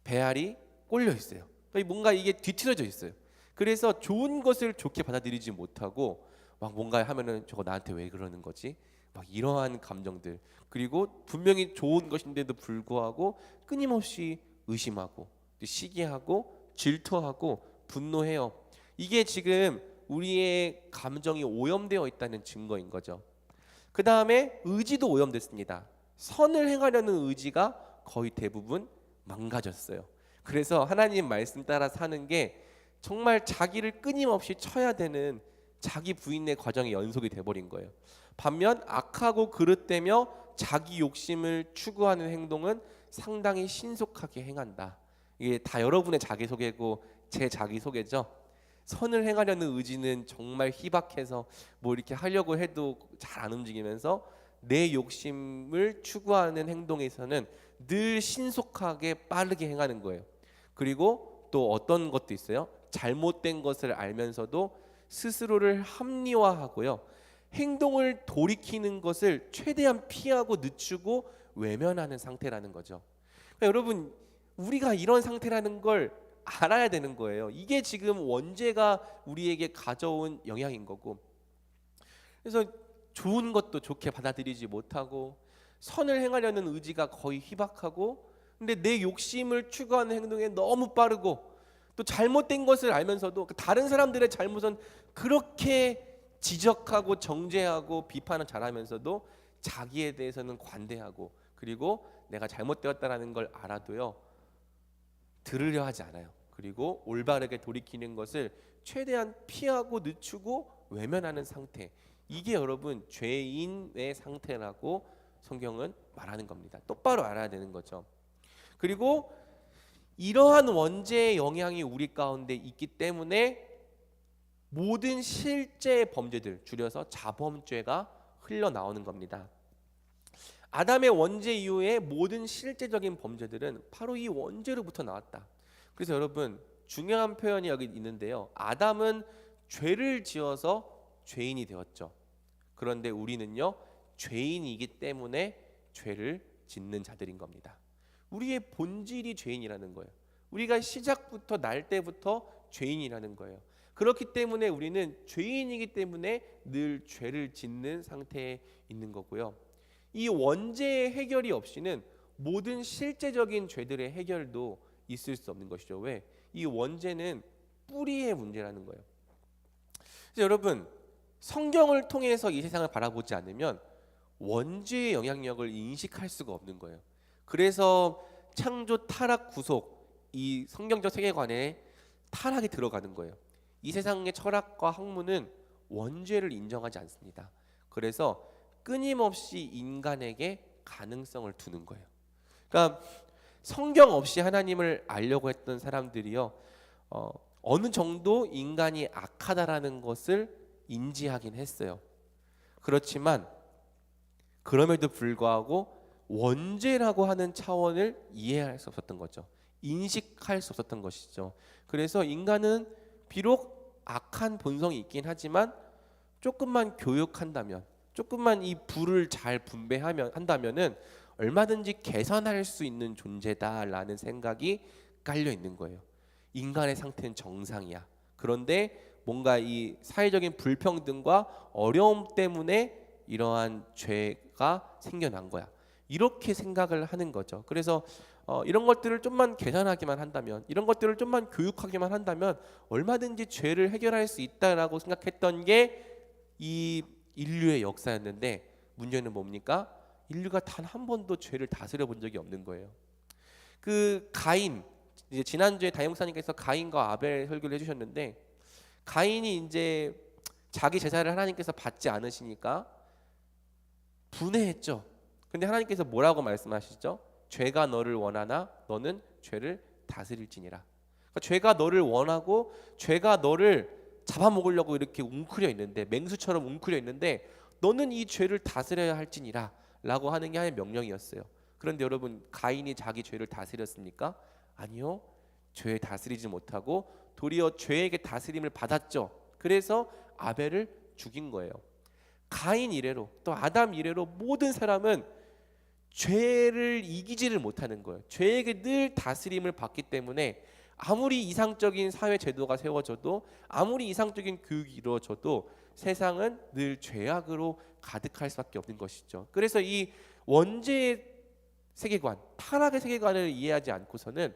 배알이 꼴려 있어요. 그러니까 뭔가 이게 뒤틀어져 있어요. 그래서 좋은 것을 좋게 받아들이지 못하고 막 뭔가 하면은 저거 나한테 왜 그러는 거지? 막 이러한 감정들. 그리고 분명히 좋은 것인데도 불구하고 끊임없이 의심하고 시기하고 질투하고 분노해요. 이게 지금 우리의 감정이 오염되어 있다는 증거인 거죠. 그 다음에 의지도 오염됐습니다. 선을 행하려는 의지가 거의 대부분 망가졌어요. 그래서 하나님 말씀 따라 사는 게 정말 자기를 끊임없이 쳐야 되는 자기 부인의 과정의 연속이 돼버린 거예요. 반면 악하고 그릇되며 자기 욕심을 추구하는 행동은 상당히 신속하게 행한다. 이게 다 여러분의 자기소개고 제 자기소개죠. 선을 행하려는 의지는 정말 희박해서 뭐 이렇게 하려고 해도 잘 안 움직이면서 내 욕심을 추구하는 행동에서는 늘 신속하게 빠르게 행하는 거예요. 그리고 또 어떤 것도 있어요. 잘못된 것을 알면서도 스스로를 합리화하고요. 행동을 돌이키는 것을 최대한 피하고 늦추고 외면하는 상태라는 거죠. 그러니까 여러분 우리가 이런 상태라는 걸 알아야 되는 거예요. 이게 지금 원죄가 우리에게 가져온 영향인 거고. 그래서 좋은 것도 좋게 받아들이지 못하고 선을 행하려는 의지가 거의 희박하고 근데 내 욕심을 추구하는 행동에 너무 빠르고 또 잘못된 것을 알면서도 다른 사람들의 잘못은 그렇게 지적하고 정죄하고 비판을 잘하면서도 자기에 대해서는 관대하고 그리고 내가 잘못되었다라는 걸 알아도요 들으려 하지 않아요. 그리고 올바르게 돌이키는 것을 최대한 피하고 늦추고 외면하는 상태. 이게 여러분 죄인의 상태라고 성경은 말하는 겁니다. 똑바로 알아야 되는 거죠. 그리고 이러한 원죄의 영향이 우리 가운데 있기 때문에 모든 실제 범죄들, 줄여서 자범죄가 흘러나오는 겁니다. 아담의 원죄 이후에 모든 실제적인 범죄들은 바로 이 원죄로부터 나왔다. 그래서 여러분 중요한 표현이 여기 있는데요. 아담은 죄를 지어서 죄인이 되었죠. 그런데 우리는요 죄인이기 때문에 죄를 짓는 자들인 겁니다. 우리의 본질이 죄인이라는 거예요. 우리가 시작부터 날 때부터 죄인이라는 거예요. 그렇기 때문에 우리는 죄인이기 때문에 늘 죄를 짓는 상태에 있는 거고요. 이 원죄의 해결이 없이는 모든 실제적인 죄들의 해결도 있을 수 없는 것이죠. 왜? 이 원죄는 뿌리의 문제라는 거예요. 그래서 여러분 성경을 통해서 이 세상을 바라보지 않으면 원죄의 영향력을 인식할 수가 없는 거예요. 그래서 창조, 타락, 구속 이 성경적 세계관에 타락에 들어가는 거예요. 이 세상의 철학과 학문은 원죄를 인정하지 않습니다. 그래서 끊임없이 인간에게 가능성을 두는 거예요. 그러니까 성경 없이 하나님을 알려고 했던 사람들이요, 어느 정도 인간이 악하다라는 것을 인지하긴 했어요. 그렇지만 그럼에도 불구하고 원죄라고 하는 차원을 이해할 수 없었던 거죠. 인식할 수 없었던 것이죠. 그래서 인간은 비록 악한 본성이 있긴 하지만 조금만 교육한다면, 조금만 이 불을 잘 분배하면 한다면은 얼마든지 개선할 수 있는 존재다라는 생각이 깔려 있는 거예요. 인간의 상태는 정상이야. 그런데 뭔가 이 사회적인 불평등과 어려움 때문에 이러한 죄가 생겨난 거야. 이렇게 생각을 하는 거죠. 그래서 이런 것들을 좀만 개선하기만 한다면, 이런 것들을 좀만 교육하기만 한다면 얼마든지 죄를 해결할 수 있다라고 생각했던 게 이 인류의 역사였는데, 문제는 뭡니까? 인류가 단 한 번도 죄를 다스려 본 적이 없는 거예요. 그 가인, 이제 지난주에 다임목사님께서 가인과 아벨 설교를 해주셨는데, 가인이 이제 자기 제사를 하나님께서 받지 않으시니까 분해했죠. 근데 하나님께서 뭐라고 말씀하시죠? 죄가 너를 원하나 너는 죄를 다스릴지니라. 그러니까 죄가 너를 원하고 죄가 너를 잡아먹으려고 이렇게 웅크려 있는데, 맹수처럼 웅크려 있는데 너는 이 죄를 다스려야 할지니라 라고 하는 게 하나의 명령이었어요. 그런데 여러분, 가인이 자기 죄를 다스렸습니까? 아니요. 죄에 다스리지 못하고 도리어 죄에게 다스림을 받았죠. 그래서 아벨을 죽인 거예요. 가인 이래로, 또 아담 이래로 모든 사람은 죄를 이기지를 못하는 거예요. 죄에게 늘 다스림을 받기 때문에 아무리 이상적인 사회 제도가 세워져도, 아무리 이상적인 교육이 이루어져도 세상은 늘 죄악으로 가득할 수밖에 없는 것이죠. 그래서 이 원죄의 세계관, 타락의 세계관을 이해하지 않고서는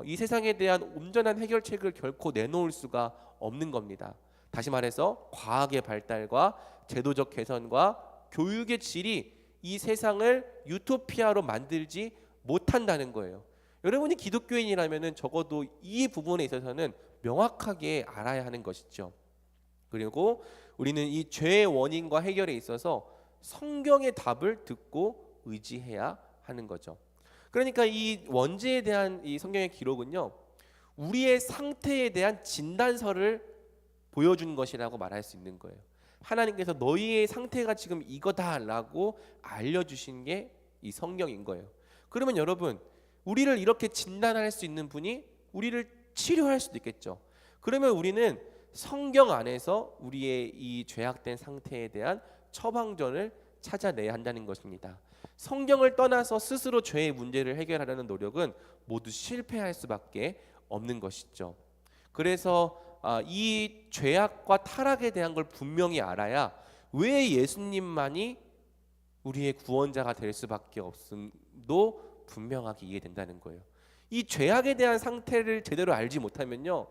이 세상에 대한 온전한 해결책을 결코 내놓을 수가 없는 겁니다. 다시 말해서 과학의 발달과 제도적 개선과 교육의 질이 이 세상을 유토피아로 만들지 못한다는 거예요. 여러분이 기독교인이라면 적어도 이 부분에 있어서는 명확하게 알아야 하는 것이죠. 그리고 우리는 이 죄의 원인과 해결에 있어서 성경의 답을 듣고 의지해야 하는 거죠. 그러니까 이 원죄에 대한 이 성경의 기록은요, 우리의 상태에 대한 진단서를 보여준 것이라고 말할 수 있는 거예요. 하나님께서 너희의 상태가 지금 이거다라고 알려주신 게 이 성경인 거예요. 그러면 여러분, 우리를 이렇게 진단할 수 있는 분이 우리를 치료할 수도 있겠죠. 그러면 우리는 성경 안에서 우리의 이 죄악된 상태에 대한 처방전을 찾아내야 한다는 것입니다. 성경을 떠나서 스스로 죄의 문제를 해결하려는 노력은 모두 실패할 수밖에 없는 것이죠. 그래서 이 죄악과 타락에 대한 걸 분명히 알아야 왜 예수님만이 우리의 구원자가 될 수밖에 없음도 분명하게 이해된다는 거예요. 이 죄악에 대한 상태를 제대로 알지 못하면요,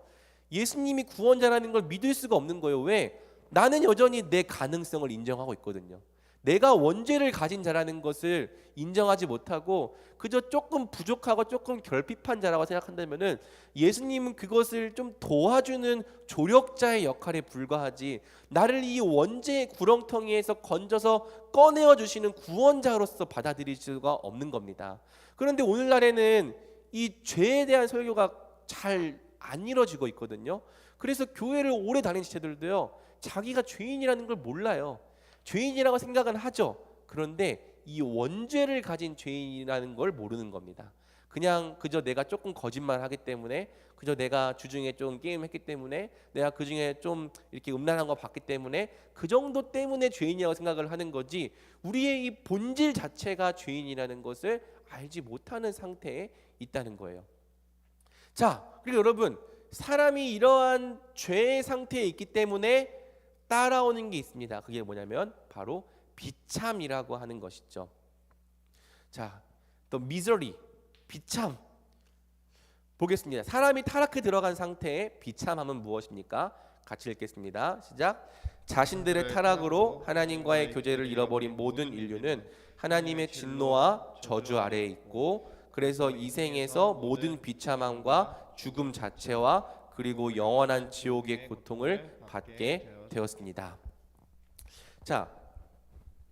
예수님이 구원자라는 걸 믿을 수가 없는 거예요. 왜? 나는 여전히 내 가능성을 인정하고 있거든요. 내가 원죄를 가진 자라는 것을 인정하지 못하고 그저 조금 부족하고 조금 결핍한 자라고 생각한다면은 예수님은 그것을 좀 도와주는 조력자의 역할에 불과하지, 나를 이 원죄의 구렁텅이에서 건져서 꺼내어 주시는 구원자로서 받아들일 수가 없는 겁니다. 그런데 오늘날에는 이 죄에 대한 설교가 잘 안 이루어지고 있거든요. 그래서 교회를 오래 다닌 지체들도요, 자기가 죄인이라는 걸 몰라요. 죄인이라고 생각은 하죠. 그런데 이 원죄를 가진 죄인이라는 걸 모르는 겁니다. 그냥 그저 내가 조금 거짓말하기 때문에, 그저 내가 주중에 좀 게임했기 때문에, 내가 그중에 좀 이렇게 음란한 거 봤기 때문에 그 정도 때문에 죄인이라고 생각을 하는 거지, 우리의 이 본질 자체가 죄인이라는 것을 알지 못하는 상태에 있다는 거예요. 자, 그리고 여러분, 사람이 이러한 죄의 상태에 있기 때문에 따라오는 게 있습니다. 그게 뭐냐면 바로 비참이라고 하는 것이죠. 자, 또 misery, 비참 보겠습니다. 사람이 타락해 들어간 상태의 비참함은 무엇입니까? 같이 읽겠습니다. 시작. 자신들의 타락으로 하나님과의 교제를 잃어버린 모든 인류는 하나님의 진노와 저주 아래에 있고, 그래서 이 생에서 모든 비참함과 죽음 자체와 그리고 영원한 지옥의 고통을 받게 되었습니다. 자,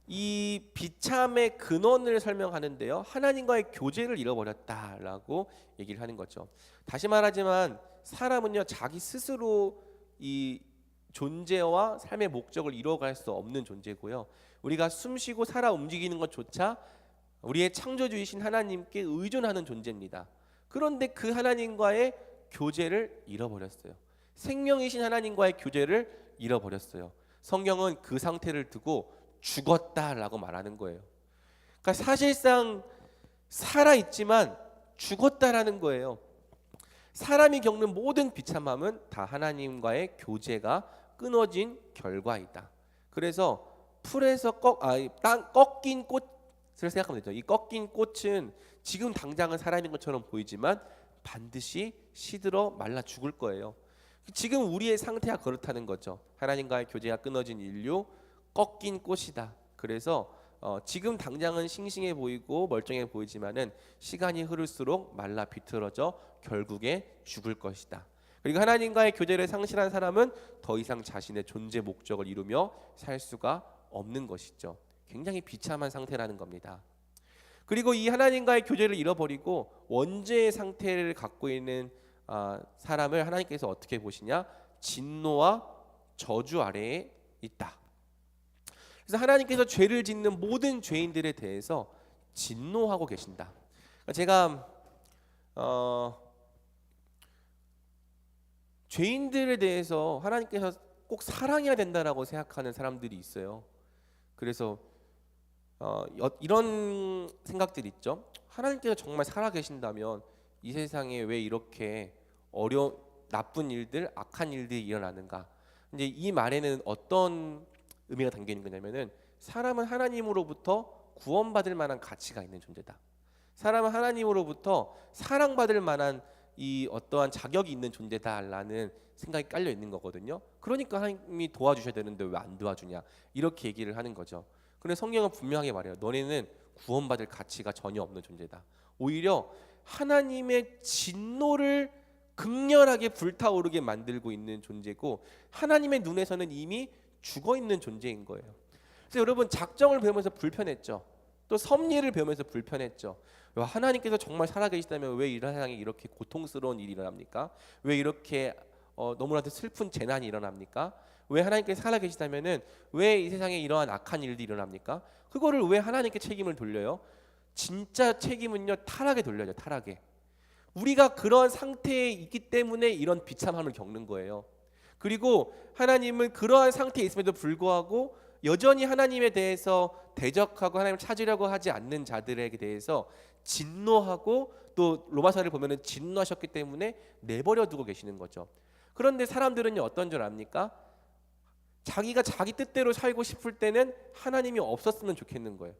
이 비참의 근원을 설명하는데요, 하나님과의 교제를 잃어버렸다라고 얘기를 하는 거죠. 다시 말하지만 사람은요, 자기 스스로 이 존재와 삶의 목적을 이루어갈 수 없는 존재고요, 우리가 숨쉬고 살아 움직이는 것조차 우리의 창조주이신 하나님께 의존하는 존재입니다. 그런데 그 하나님과의 교제를 잃어버렸어요. 생명이신 하나님과의 교제를 잃어버렸어요. 성경은 그 상태를 두고 죽었다라고 말하는 거예요. 그러니까 사실상 살아있지만 죽었다라는 거예요. 사람이 겪는 모든 비참함은 다 하나님과의 교제가 끊어진 결과이다. 그래서 풀에서 꺾인 꽃을 생각하면 되죠. 이 꺾인 꽃은 지금 당장은 사람인 것처럼 보이지만 반드시 시들어 말라 죽을 거예요. 지금 우리의 상태가 그렇다는 거죠. 하나님과의 교제가 끊어진 인류, 꺾인 꽃이다. 그래서 지금 당장은 싱싱해 보이고 멀쩡해 보이지만은 시간이 흐를수록 말라 비틀어져 결국에 죽을 것이다. 그리고 하나님과의 교제를 상실한 사람은 더 이상 자신의 존재 목적을 이루며 살 수가 없는 것이죠. 굉장히 비참한 상태라는 겁니다. 그리고 이 하나님과의 교제를 잃어버리고 원죄의 상태를 갖고 있는 사람을 하나님께서 어떻게 보시냐? 진노와 저주 아래에 있다. 그래서 하나님께서 죄를 짓는 모든 죄인들에 대해서 진노하고 계신다. 제가 죄인들에 대해서 하나님께서 꼭 사랑해야 된다라고 생각하는 사람들이 있어요. 그래서 이런 생각들이 있죠. 하나님께서 정말 살아계신다면 이 세상에 왜 이렇게 나쁜 일들, 악한 일들이 일어나는가? 이제 이 말에는 어떤 의미가 담겨 있는 거냐면은 사람은 하나님으로부터 구원받을 만한 가치가 있는 존재다. 사람은 하나님으로부터 사랑받을 만한 이 어떠한 자격이 있는 존재다라는 생각이 깔려 있는 거거든요. 그러니까 하나님이 도와주셔야 되는데 왜 안 도와주냐, 이렇게 얘기를 하는 거죠. 그런데 성경은 분명하게 말해요. 너네는 구원받을 가치가 전혀 없는 존재다. 오히려 하나님의 진노를 극렬하게 불타오르게 만들고 있는 존재고, 하나님의 눈에서는 이미 죽어 있는 존재인 거예요. 그래서 여러분, 작정을 배우면서 불편했죠. 또 섭리를 배우면서 불편했죠. 하나님께서 정말 살아계시다면 왜 이 세상에 이렇게 고통스러운 일이 일어납니까? 왜 이렇게 너무나도 슬픈 재난이 일어납니까? 왜 하나님께서 살아계시다면은 왜 이 세상에 이러한 악한 일들이 일어납니까? 그거를 왜 하나님께 책임을 돌려요? 진짜 책임은요, 타락에 돌려요. 타락에. 우리가 그런 상태에 있기 때문에 이런 비참함을 겪는 거예요. 그리고 하나님은 그러한 상태에 있음에도 불구하고 여전히 하나님에 대해서 대적하고 하나님을 찾으려고 하지 않는 자들에게 대해서 진노하고, 또 로마서를 보면은 진노하셨기 때문에 내버려 두고 계시는 거죠. 그런데 사람들은요, 어떤 줄 압니까? 자기가 자기 뜻대로 살고 싶을 때는 하나님이 없었으면 좋겠는 거예요.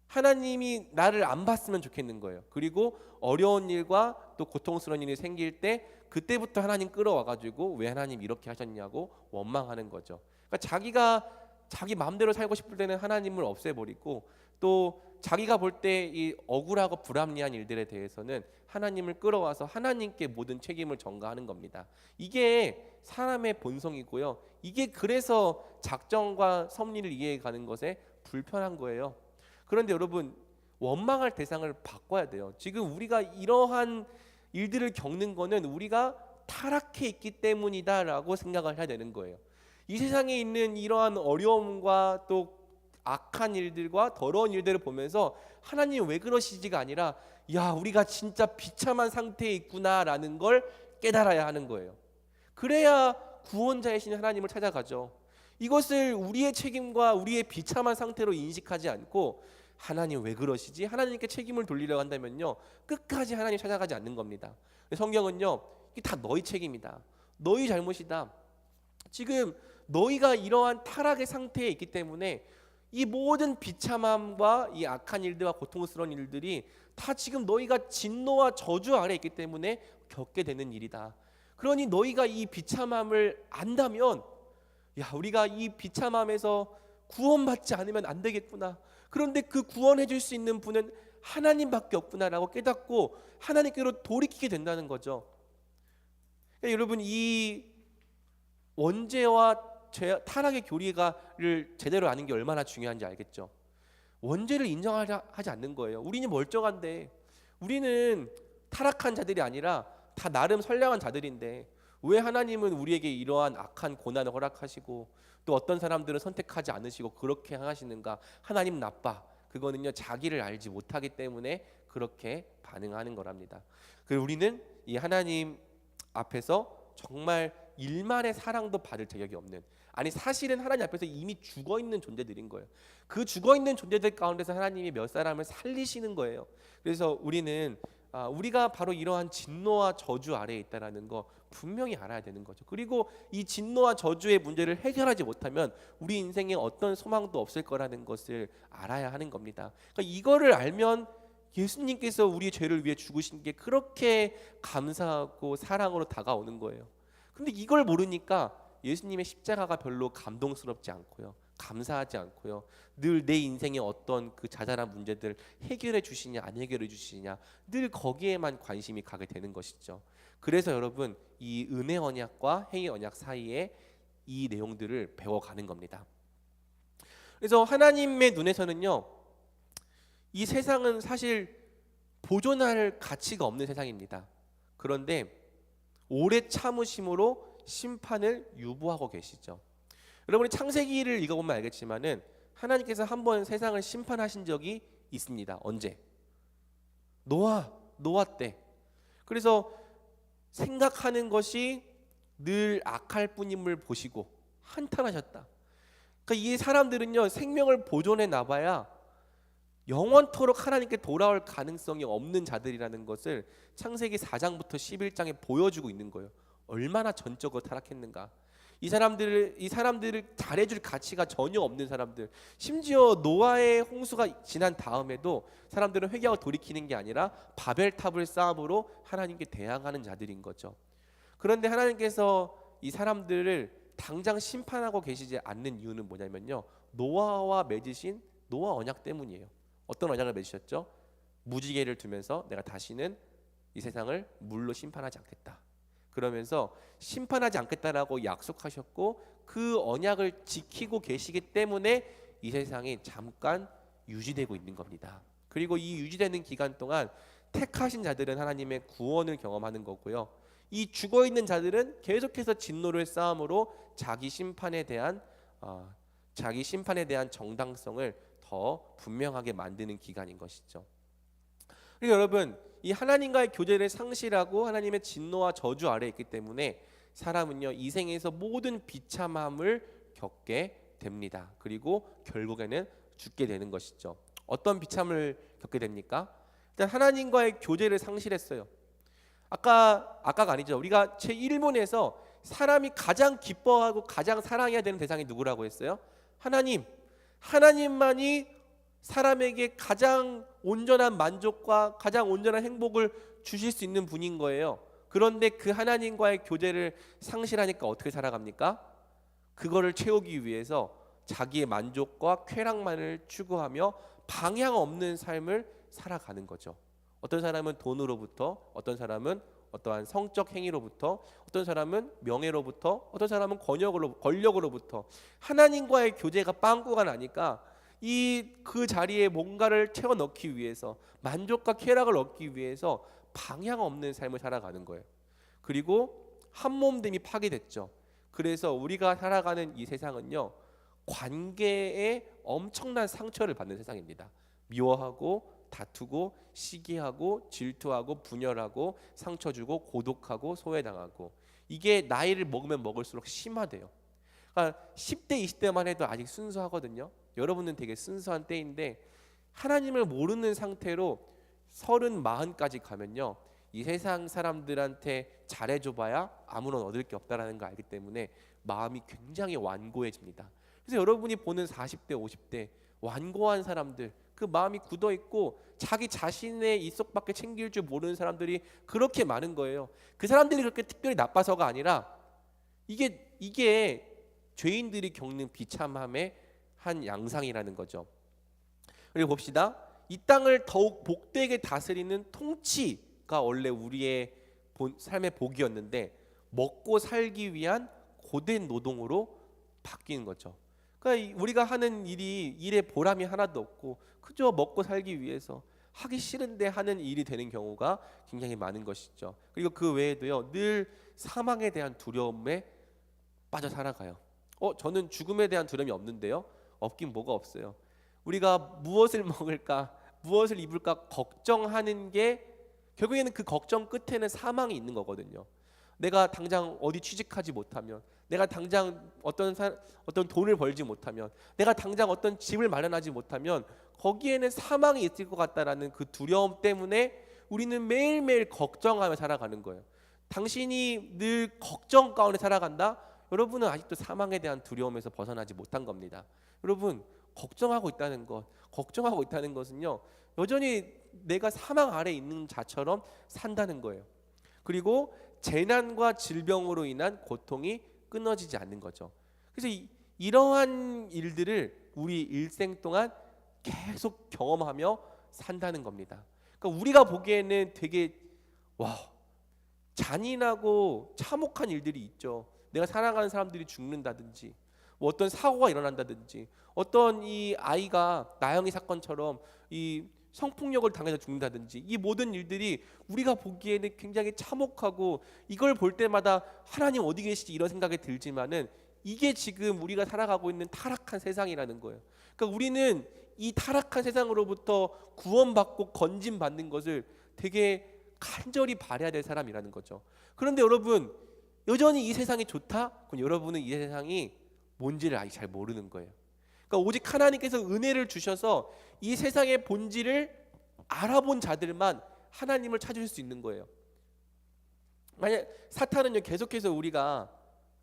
하나님이 나를 안 봤으면 좋겠는 거예요. 그리고 어려운 일과 또 고통스러운 일이 생길 때 그때부터 하나님 끌어와가지고 왜 하나님 이렇게 하셨냐고 원망하는 거죠. 그러니까 자기가 자기 마음대로 살고 싶을 때는 하나님을 없애버리고, 또 자기가 볼 때 이 억울하고 불합리한 일들에 대해서는 하나님을 끌어와서 하나님께 모든 책임을 전가하는 겁니다. 이게 사람의 본성이고요. 이게 그래서 작정과 섭리를 이해가는 것에 불편한 거예요. 그런데 여러분, 원망할 대상을 바꿔야 돼요. 지금 우리가 이러한 일들을 겪는 거는 우리가 타락해 있기 때문이다라고 생각을 해야 되는 거예요. 이 세상에 있는 이러한 어려움과 또 악한 일들과 더러운 일들을 보면서 하나님 왜 그러시지가 아니라, 야, 우리가 진짜 비참한 상태에 있구나라는 걸 깨달아야 하는 거예요. 그래야 구원자이신 하나님을 찾아가죠. 이것을 우리의 책임과 우리의 비참한 상태로 인식하지 않고 하나님 왜 그러시지? 하나님께 책임을 돌리려고 한다면요, 끝까지 하나님 찾아가지 않는 겁니다. 성경은요, 이게 다 너희 책임이다. 너희 잘못이다. 지금 너희가 이러한 타락의 상태에 있기 때문에 이 모든 비참함과 이 악한 일들과 고통스러운 일들이 다 지금 너희가 진노와 저주 아래 있기 때문에 겪게 되는 일이다. 그러니 너희가 이 비참함을 안다면, 야, 우리가 이 비참함에서 구원받지 않으면 안 되겠구나. 그런데 그 구원해 줄 수 있는 분은 하나님밖에 없구나라고 깨닫고 하나님께로 돌이키게 된다는 거죠. 여러분, 이 원죄와 타락의 교리가를 제대로 아는 게 얼마나 중요한지 알겠죠? 원죄를 인정하지 않는 거예요. 우리는 멀쩡한데, 우리는 타락한 자들이 아니라 다 나름 선량한 자들인데 왜 하나님은 우리에게 이러한 악한 고난을 허락하시고 또 어떤 사람들은 선택하지 않으시고 그렇게 행하시는가? 하나님 나빠. 그거는요, 자기를 알지 못하기 때문에 그렇게 반응하는 거랍니다. 그리고 우리는 이 하나님 앞에서 정말 일말의 사랑도 받을 자격이 없는, 아니 사실은 하나님 앞에서 이미 죽어있는 존재들인 거예요. 그 죽어있는 존재들 가운데서 하나님이 몇 사람을 살리시는 거예요. 그래서 우리는 우리가 바로 이러한 진노와 저주 아래에 있다는 거 분명히 알아야 되는 거죠. 그리고 이 진노와 저주의 문제를 해결하지 못하면 우리 인생에 어떤 소망도 없을 거라는 것을 알아야 하는 겁니다. 그러니까 이거를 알면 예수님께서 우리의 죄를 위해 죽으신 게 그렇게 감사하고 사랑으로 다가오는 거예요. 근데 이걸 모르니까 예수님의 십자가가 별로 감동스럽지 않고요, 감사하지 않고요, 늘 내 인생의 어떤 그 자잘한 문제들 해결해 주시냐 안 해결해 주시냐 늘 거기에만 관심이 가게 되는 것이죠. 그래서 여러분, 이 은혜 언약과 행위 언약 사이에 이 내용들을 배워가는 겁니다. 그래서 하나님의 눈에서는요, 이 세상은 사실 보존할 가치가 없는 세상입니다. 그런데 오래 참으심으로 심판을 유보하고 계시죠. 여러분이 창세기를 읽어보면 알겠지만은 하나님께서 한번 세상을 심판하신 적이 있습니다. 언제? 노아 때. 그래서 생각하는 것이 늘 악할 뿐임을 보시고 한탄하셨다. 그러니까 이 사람들은요, 생명을 보존해 놔봐야 영원토록 하나님께 돌아올 가능성이 없는 자들이라는 것을 창세기 4장부터 11장에 보여주고 있는 거예요. 얼마나 전적으로 타락했는가. 이 사람들을 잘해줄 가치가 전혀 없는 사람들. 심지어 노아의 홍수가 지난 다음에도 사람들은 회개하고 돌이키는 게 아니라 바벨탑을 쌓음으로 하나님께 대항하는 자들인 거죠. 그런데 하나님께서 이 사람들을 당장 심판하고 계시지 않는 이유는 뭐냐면요, 노아와 맺으신 노아 언약 때문이에요. 어떤 언약을 맺으셨죠? 무지개를 두면서 내가 다시는 이 세상을 물로 심판하지 않겠다. 그러면서 심판하지 않겠다라고 약속하셨고 그 언약을 지키고 계시기 때문에 이 세상이 잠깐 유지되고 있는 겁니다. 그리고 이 유지되는 기간 동안 택하신 자들은 하나님의 구원을 경험하는 거고요, 이 죽어있는 자들은 계속해서 진노를 쌓음으로 자기 심판에 대한 정당성을 더 분명하게 만드는 기간인 것이죠. 그리고 여러분, 이 하나님과의 교제를 상실하고 하나님의 진노와 저주 아래에 있기 때문에 사람은요, 이 생에서 모든 비참함을 겪게 됩니다. 그리고 결국에는 죽게 되는 것이죠. 어떤 비참을 겪게 됩니까? 일단 하나님과의 교제를 상실했어요. 아까가 아니죠. 우리가 제1문에서 사람이 가장 기뻐하고 가장 사랑해야 되는 대상이 누구라고 했어요? 하나님만이 사람에게 가장 온전한 만족과 가장 온전한 행복을 주실 수 있는 분인 거예요. 그런데 그 하나님과의 교제를 상실하니까 어떻게 살아갑니까? 그거를 채우기 위해서 자기의 만족과 쾌락만을 추구하며 방향 없는 삶을 살아가는 거죠. 어떤 사람은 돈으로부터, 어떤 사람은 어떠한 성적 행위로부터, 어떤 사람은 명예로부터, 어떤 사람은 권력으로부터 하나님과의 교제가 빵꾸가 나니까 그 자리에 뭔가를 채워 넣기 위해서, 만족과 쾌락을 얻기 위해서 방향 없는 삶을 살아가는 거예요. 그리고 한몸됨이 파괴됐죠. 그래서 우리가 살아가는 이 세상은요, 관계에 엄청난 상처를 받는 세상입니다. 미워하고 다투고 시기하고 질투하고 분열하고 상처 주고 고독하고 소외당하고, 이게 나이를 먹으면 먹을수록 심화돼요. 그러니까 10대 20대만 해도 아직 순수하거든요. 여러분은 되게 순수한 때인데 하나님을 모르는 상태로 30, 40까지 가면요, 이 세상 사람들한테 잘해줘봐야 아무런 얻을 게 없다라는 걸 알기 때문에 마음이 굉장히 완고해집니다. 그래서 여러분이 보는 40대 50대 완고한 사람들, 그 마음이 굳어있고 자기 자신의 입속밖에 챙길 줄 모르는 사람들이 그렇게 많은 거예요. 그 사람들이 그렇게 특별히 나빠서가 아니라 이게 죄인들이 겪는 비참함의 한 양상이라는 거죠. 그리고 봅시다. 이 땅을 더욱 복되게 다스리는 통치가 원래 우리의 삶의 복이었는데 먹고 살기 위한 고된 노동으로 바뀌는 거죠. 그러니까 우리가 하는 일에 보람이 하나도 없고 그저 먹고 살기 위해서 하기 싫은데 하는 일이 되는 경우가 굉장히 많은 것이죠. 그리고 그 외에도요, 늘 사망에 대한 두려움에 빠져 살아가요. 저는 죽음에 대한 두려움이 없는데요. 없긴 뭐가 없어요. 우리가 무엇을 먹을까, 무엇을 입을까 걱정하는 게 결국에는 그 걱정 끝에는 사망이 있는 거거든요. 내가 당장 어디 취직하지 못하면, 내가 당장 어떤 돈을 벌지 못하면, 내가 당장 어떤 집을 마련하지 못하면 거기에는 사망이 있을 것 같다라는 그 두려움 때문에 우리는 매일매일 걱정하며 살아가는 거예요. 당신이 늘 걱정 가운데 살아간다? 여러분은 아직도 사망에 대한 두려움에서 벗어나지 못한 겁니다. 여러분, 걱정하고 있다는 것은요, 여전히 내가 사망 아래 있는 자처럼 산다는 거예요. 그리고 재난과 질병으로 인한 고통이 끊어지지 않는 거죠. 그래서 이러한 일들을 우리 일생 동안 계속 경험하며 산다는 겁니다. 그러니까 우리가 보기에는 되게 잔인하고 참혹한 일들이 있죠. 내가 사랑하는 사람들이 죽는다든지, 뭐 어떤 사고가 일어난다든지, 어떤 이 아이가 나영이 사건처럼 이 성폭력을 당해서 죽는다든지, 이 모든 일들이 우리가 보기에는 굉장히 참혹하고 이걸 볼 때마다 하나님 어디 계시지 이런 생각이 들지만은 이게 지금 우리가 살아가고 있는 타락한 세상이라는 거예요. 그러니까 우리는 이 타락한 세상으로부터 구원받고 건진받는 것을 되게 간절히 바라야 될 사람이라는 거죠. 그런데 여러분, 여전히 이 세상이 좋다? 그럼 여러분은 이 세상이 뭔지를 아직 잘 모르는 거예요. 그러니까 오직 하나님께서 은혜를 주셔서 이 세상의 본질을 알아본 자들만 하나님을 찾을 수 있는 거예요. 만약 사탄은요, 계속해서 우리가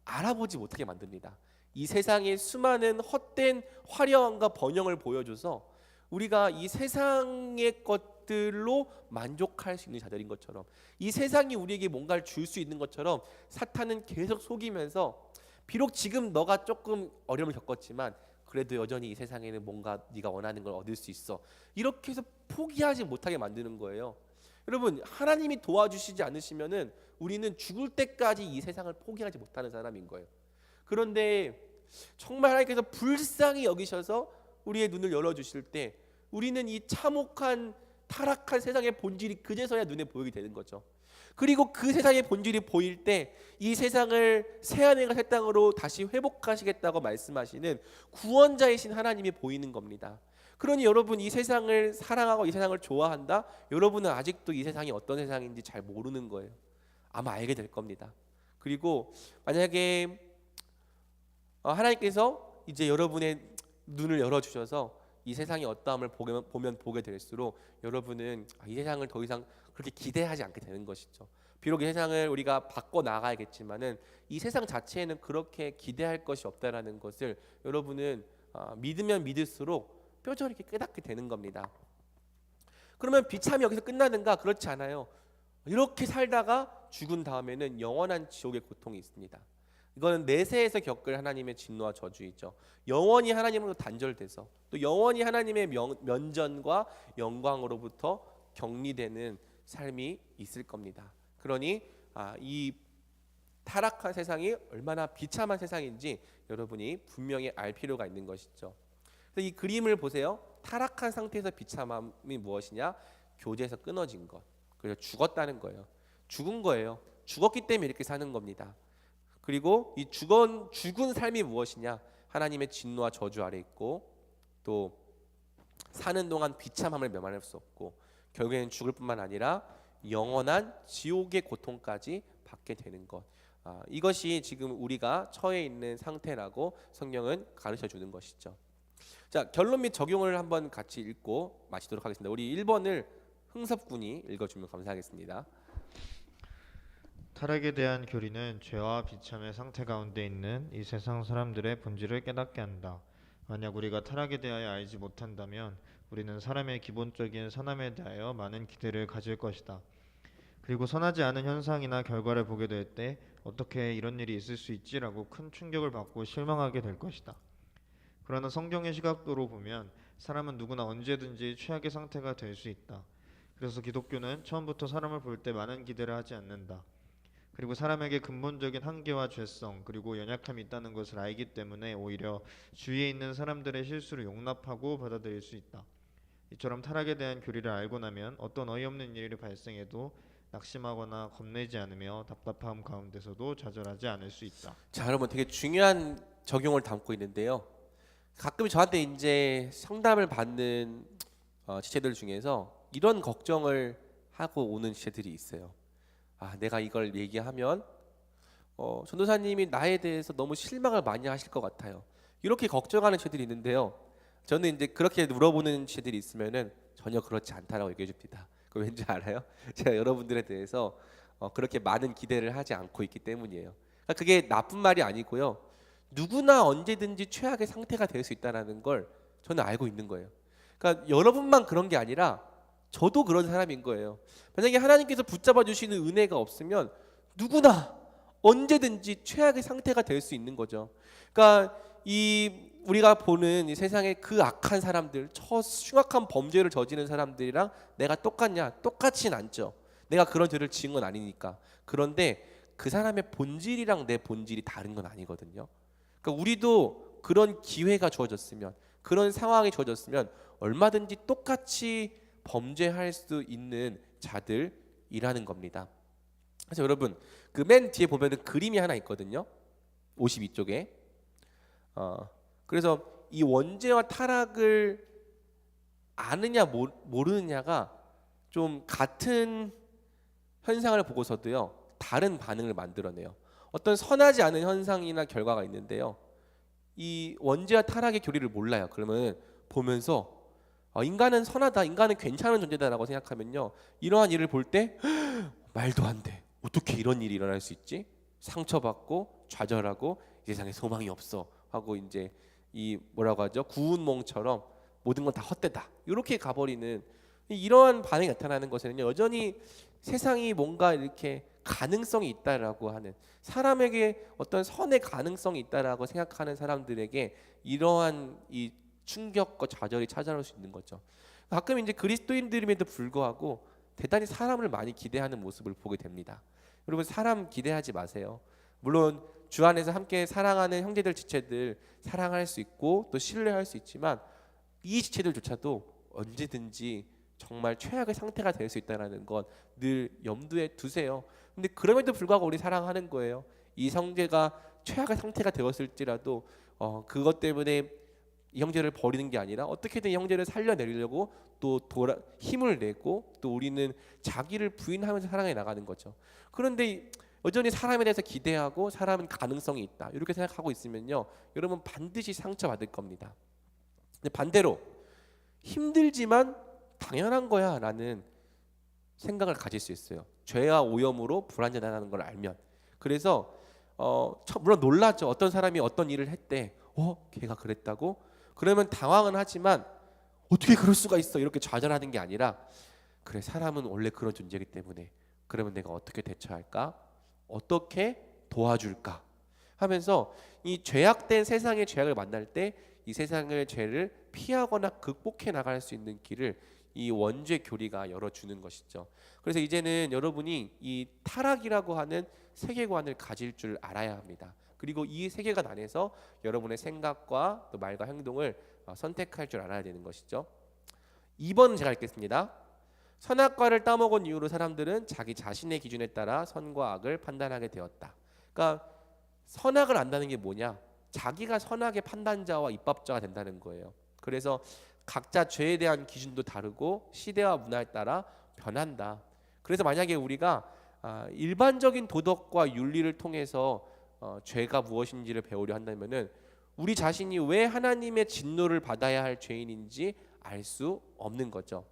알아보지 못하게 만듭니다. 이 세상의 수많은 헛된 화려함과 번영을 보여줘서 우리가 이 세상의 것들로 만족할 수 있는 자들인 것처럼, 이 세상이 우리에게 뭔가를 줄 수 있는 것처럼 사탄은 계속 속이면서 비록 지금 너가 조금 어려움을 겪었지만 그래도 여전히 이 세상에는 뭔가 네가 원하는 걸 얻을 수 있어, 이렇게 해서 포기하지 못하게 만드는 거예요. 여러분, 하나님이 도와주시지 않으시면은 우리는 죽을 때까지 이 세상을 포기하지 못하는 사람인 거예요. 그런데 정말 하나님께서 불쌍히 여기셔서 우리의 눈을 열어주실 때 우리는 이 참혹한 타락한 세상의 본질이 그제서야 눈에 보이게 되는 거죠. 그리고 그 세상의 본질이 보일 때 이 세상을 새하늘과 새 땅으로 다시 회복하시겠다고 말씀하시는 구원자이신 하나님이 보이는 겁니다. 그러니 여러분, 이 세상을 사랑하고 이 세상을 좋아한다? 여러분은 아직도 이 세상이 어떤 세상인지 잘 모르는 거예요. 아마 알게 될 겁니다. 그리고 만약에 하나님께서 이제 여러분의 눈을 열어주셔서 이 세상이 어떠함을 보면 보게 될수록 여러분은 이 세상을 더 이상 그렇게 기대하지 않게 되는 것이죠. 비록 이 세상을 우리가 바꿔 나가야겠지만은 이 세상 자체에는 그렇게 기대할 것이 없다라는 것을 여러분은 믿으면 믿을수록 뼈저리 깨닫게 되는 겁니다. 그러면 비참이 여기서 끝나는가? 그렇지 않아요. 이렇게 살다가 죽은 다음에는 영원한 지옥의 고통이 있습니다. 이거는 내세에서 겪을 하나님의 진노와 저주이죠. 영원히 하나님으로 단절돼서 또 영원히 하나님의 면전과 영광으로부터 격리되는 삶이 있을 겁니다. 그러니 이 타락한 세상이 얼마나 비참한 세상인지 여러분이 분명히 알 필요가 있는 것이죠. 그래서 이 그림을 보세요. 타락한 상태에서 비참함이 무엇이냐? 교제에서 끊어진 것. 그래서 죽었다는 거예요. 죽은 거예요. 죽었기 때문에 이렇게 사는 겁니다. 그리고 이 죽은 삶이 무엇이냐? 하나님의 진노와 저주 아래 있고 또 사는 동안 비참함을 면할 수 없고 결국에는 죽을 뿐만 아니라 영원한 지옥의 고통까지 받게 되는 것. 이것이 지금 우리가 처해 있는 상태라고 성경은 가르쳐 주는 것이죠. 자, 결론 및 적용을 한번 같이 읽고 마치도록 하겠습니다. 우리 1번을 흥섭군이 읽어주면 감사하겠습니다. 타락에 대한 교리는 죄와 비참의 상태 가운데 있는 이 세상 사람들의 본질을 깨닫게 한다. 만약 우리가 타락에 대하여 알지 못한다면 우리는 사람의 기본적인 선함에 대하여 많은 기대를 가질 것이다. 그리고 선하지 않은 현상이나 결과를 보게 될 때 어떻게 이런 일이 있을 수 있지라고 큰 충격을 받고 실망하게 될 것이다. 그러나 성경의 시각으로 보면 사람은 누구나 언제든지 최악의 상태가 될 수 있다. 그래서 기독교는 처음부터 사람을 볼 때 많은 기대를 하지 않는다. 그리고 사람에게 근본적인 한계와 죄성 그리고 연약함이 있다는 것을 알기 때문에 오히려 주위에 있는 사람들의 실수를 용납하고 받아들일 수 있다. 이처럼 타락에 대한 교리를 알고 나면 어떤 어이없는 일이 발생해도 낙심하거나 겁내지 않으며 답답함 가운데서도 좌절하지 않을 수 있다. 자, 여러분 되게 중요한 적용을 담고 있는데요. 가끔 저한테 이제 상담을 받는 지체들 중에서 이런 걱정을 하고 오는 지체들이 있어요. 아, 내가 이걸 얘기하면 전도사님이 나에 대해서 너무 실망을 많이 하실 것 같아요. 이렇게 걱정하는 지체들이 있는데요. 저는 이제 그렇게 물어보는 지체들이 있으면은 전혀 그렇지 않다라고 얘기해 줍니다. 그 왠지 알아요? 제가 여러분들에 대해서 그렇게 많은 기대를 하지 않고 있기 때문이에요. 그러니까 그게 나쁜 말이 아니고요. 누구나 언제든지 최악의 상태가 될 수 있다는 걸 저는 알고 있는 거예요. 그러니까 여러분만 그런 게 아니라 저도 그런 사람인 거예요. 만약에 하나님께서 붙잡아 주시는 은혜가 없으면 누구나 언제든지 최악의 상태가 될 수 있는 거죠. 그러니까 우리가 보는 이 세상의 그 악한 사람들, 흉악한 범죄를 저지르는 사람들이랑 내가 똑같냐? 똑같진 않죠. 내가 그런 죄를 지은 건 아니니까. 그런데 그 사람의 본질이랑 내 본질이 다른 건 아니거든요. 그러니까 우리도 그런 기회가 주어졌으면, 그런 상황이 주어졌으면 얼마든지 똑같이 범죄할 수 있는 자들이라는 겁니다. 그래서 여러분 그 맨 뒤에 보면은 그림이 하나 있거든요. 52쪽에. 그래서 이 원죄와 타락을 아느냐 모르느냐가 좀 같은 현상을 보고서도요 다른 반응을 만들어내요. 어떤 선하지 않은 현상이나 결과가 있는데요, 이 원죄와 타락의 교리를 몰라요. 그러면 보면서 인간은 선하다, 인간은 괜찮은 존재다라고 생각하면요, 이러한 일을 볼 때 말도 안 돼, 어떻게 이런 일이 일어날 수 있지? 상처받고 좌절하고 이 세상에 소망이 없어 하고 이제 이 뭐라고 하죠? 구운몽처럼 모든 건 다 헛되다 이렇게 가버리는 이러한 반응이 나타나는 것에는요, 여전히 세상이 뭔가 이렇게 가능성이 있다라고 하는, 사람에게 어떤 선의 가능성이 있다라고 생각하는 사람들에게 이러한 이 충격과 좌절이 찾아올 수 있는 거죠. 가끔 이제 그리스도인들임에도 불구하고 대단히 사람을 많이 기대하는 모습을 보게 됩니다. 여러분 사람 기대하지 마세요. 물론 주 안에서 함께 사랑하는 형제들 지체들 사랑할 수 있고 또 신뢰할 수 있지만 이 지체들조차도 언제든지 정말 최악의 상태가 될 수 있다는 건 늘 염두에 두세요. 근데 그럼에도 불구하고 우리 사랑하는 거예요. 이 형제가 최악의 상태가 되었을지라도 그것 때문에 이 형제를 버리는 게 아니라 어떻게든 이 형제를 살려내려고 또 힘을 내고 또 우리는 자기를 부인하면서 사랑해 나가는 거죠. 그런데 여전히 사람에 대해서 기대하고 사람은 가능성이 있다 이렇게 생각하고 있으면요, 여러분 반드시 상처받을 겁니다. 근데 반대로 힘들지만 당연한 거야 라는 생각을 가질 수 있어요. 죄와 오염으로 불완전하다는 걸 알면. 그래서 물론 놀라죠. 어떤 사람이 어떤 일을 했대, 걔가 그랬다고? 그러면 당황은 하지만 어떻게 그럴 수가 있어 이렇게 좌절하는 게 아니라, 그래 사람은 원래 그런 존재이기 때문에 그러면 내가 어떻게 대처할까? 어떻게 도와줄까? 하면서 이 죄악된 세상의 죄악을 만날 때 이 세상의 죄를 피하거나 극복해 나갈 수 있는 길을 이 원죄 교리가 열어주는 것이죠. 그래서 이제는 여러분이 이 타락이라고 하는 세계관을 가질 줄 알아야 합니다. 그리고 이 세계관 안에서 여러분의 생각과 또 말과 행동을 선택할 줄 알아야 되는 것이죠. 2번 제가 읽겠습니다. 선악과를 따먹은 이후로 사람들은 자기 자신의 기준에 따라 선과 악을 판단하게 되었다. 그러니까 선악을 안다는 게 뭐냐? 자기가 선악의 판단자와 입법자가 된다는 거예요. 그래서 각자 죄에 대한 기준도 다르고 시대와 문화에 따라 변한다. 그래서 만약에 우리가 일반적인 도덕과 윤리를 통해서 죄가 무엇인지를 배우려 한다면은 우리 자신이 왜 하나님의 진노를 받아야 할 죄인인지 알 수 없는 거죠.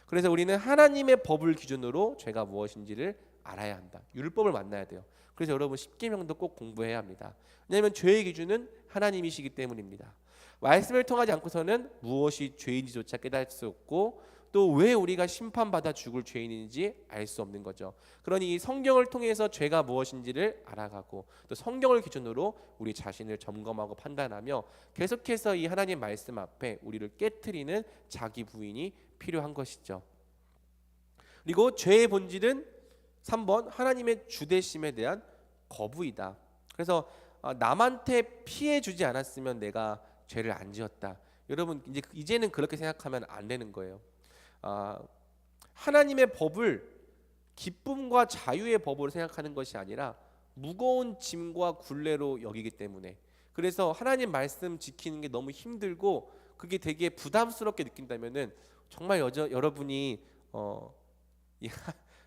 그래서 우리는 하나님의 법을 기준으로 죄가 무엇인지를 알아야 한다. 율법을 만나야 돼요. 그래서 여러분 십계명도 꼭 공부해야 합니다. 왜냐하면 죄의 기준은 하나님이시기 때문입니다. 말씀을 통하지 않고서는 무엇이 죄인지조차 깨달을 수 없고 또 왜 우리가 심판받아 죽을 죄인인지 알 수 없는 거죠. 그러니 이 성경을 통해서 죄가 무엇인지를 알아가고 또 성경을 기준으로 우리 자신을 점검하고 판단하며 계속해서 이 하나님 말씀 앞에 우리를 깨트리는 자기 부인이 필요한 것이죠. 그리고 죄의 본질은 3번 하나님의 주대심에 대한 거부이다. 그래서 남한테 피해 주지 않았으면 내가 죄를 안 지었다. 여러분 이제는 그렇게 생각하면 안 되는 거예요. 하나님의 법을 기쁨과 자유의 법으로 생각하는 것이 아니라 무거운 짐과 굴레로 여기기 때문에, 그래서 하나님 말씀 지키는 게 너무 힘들고 그게 되게 부담스럽게 느낀다면은 정말 여러분이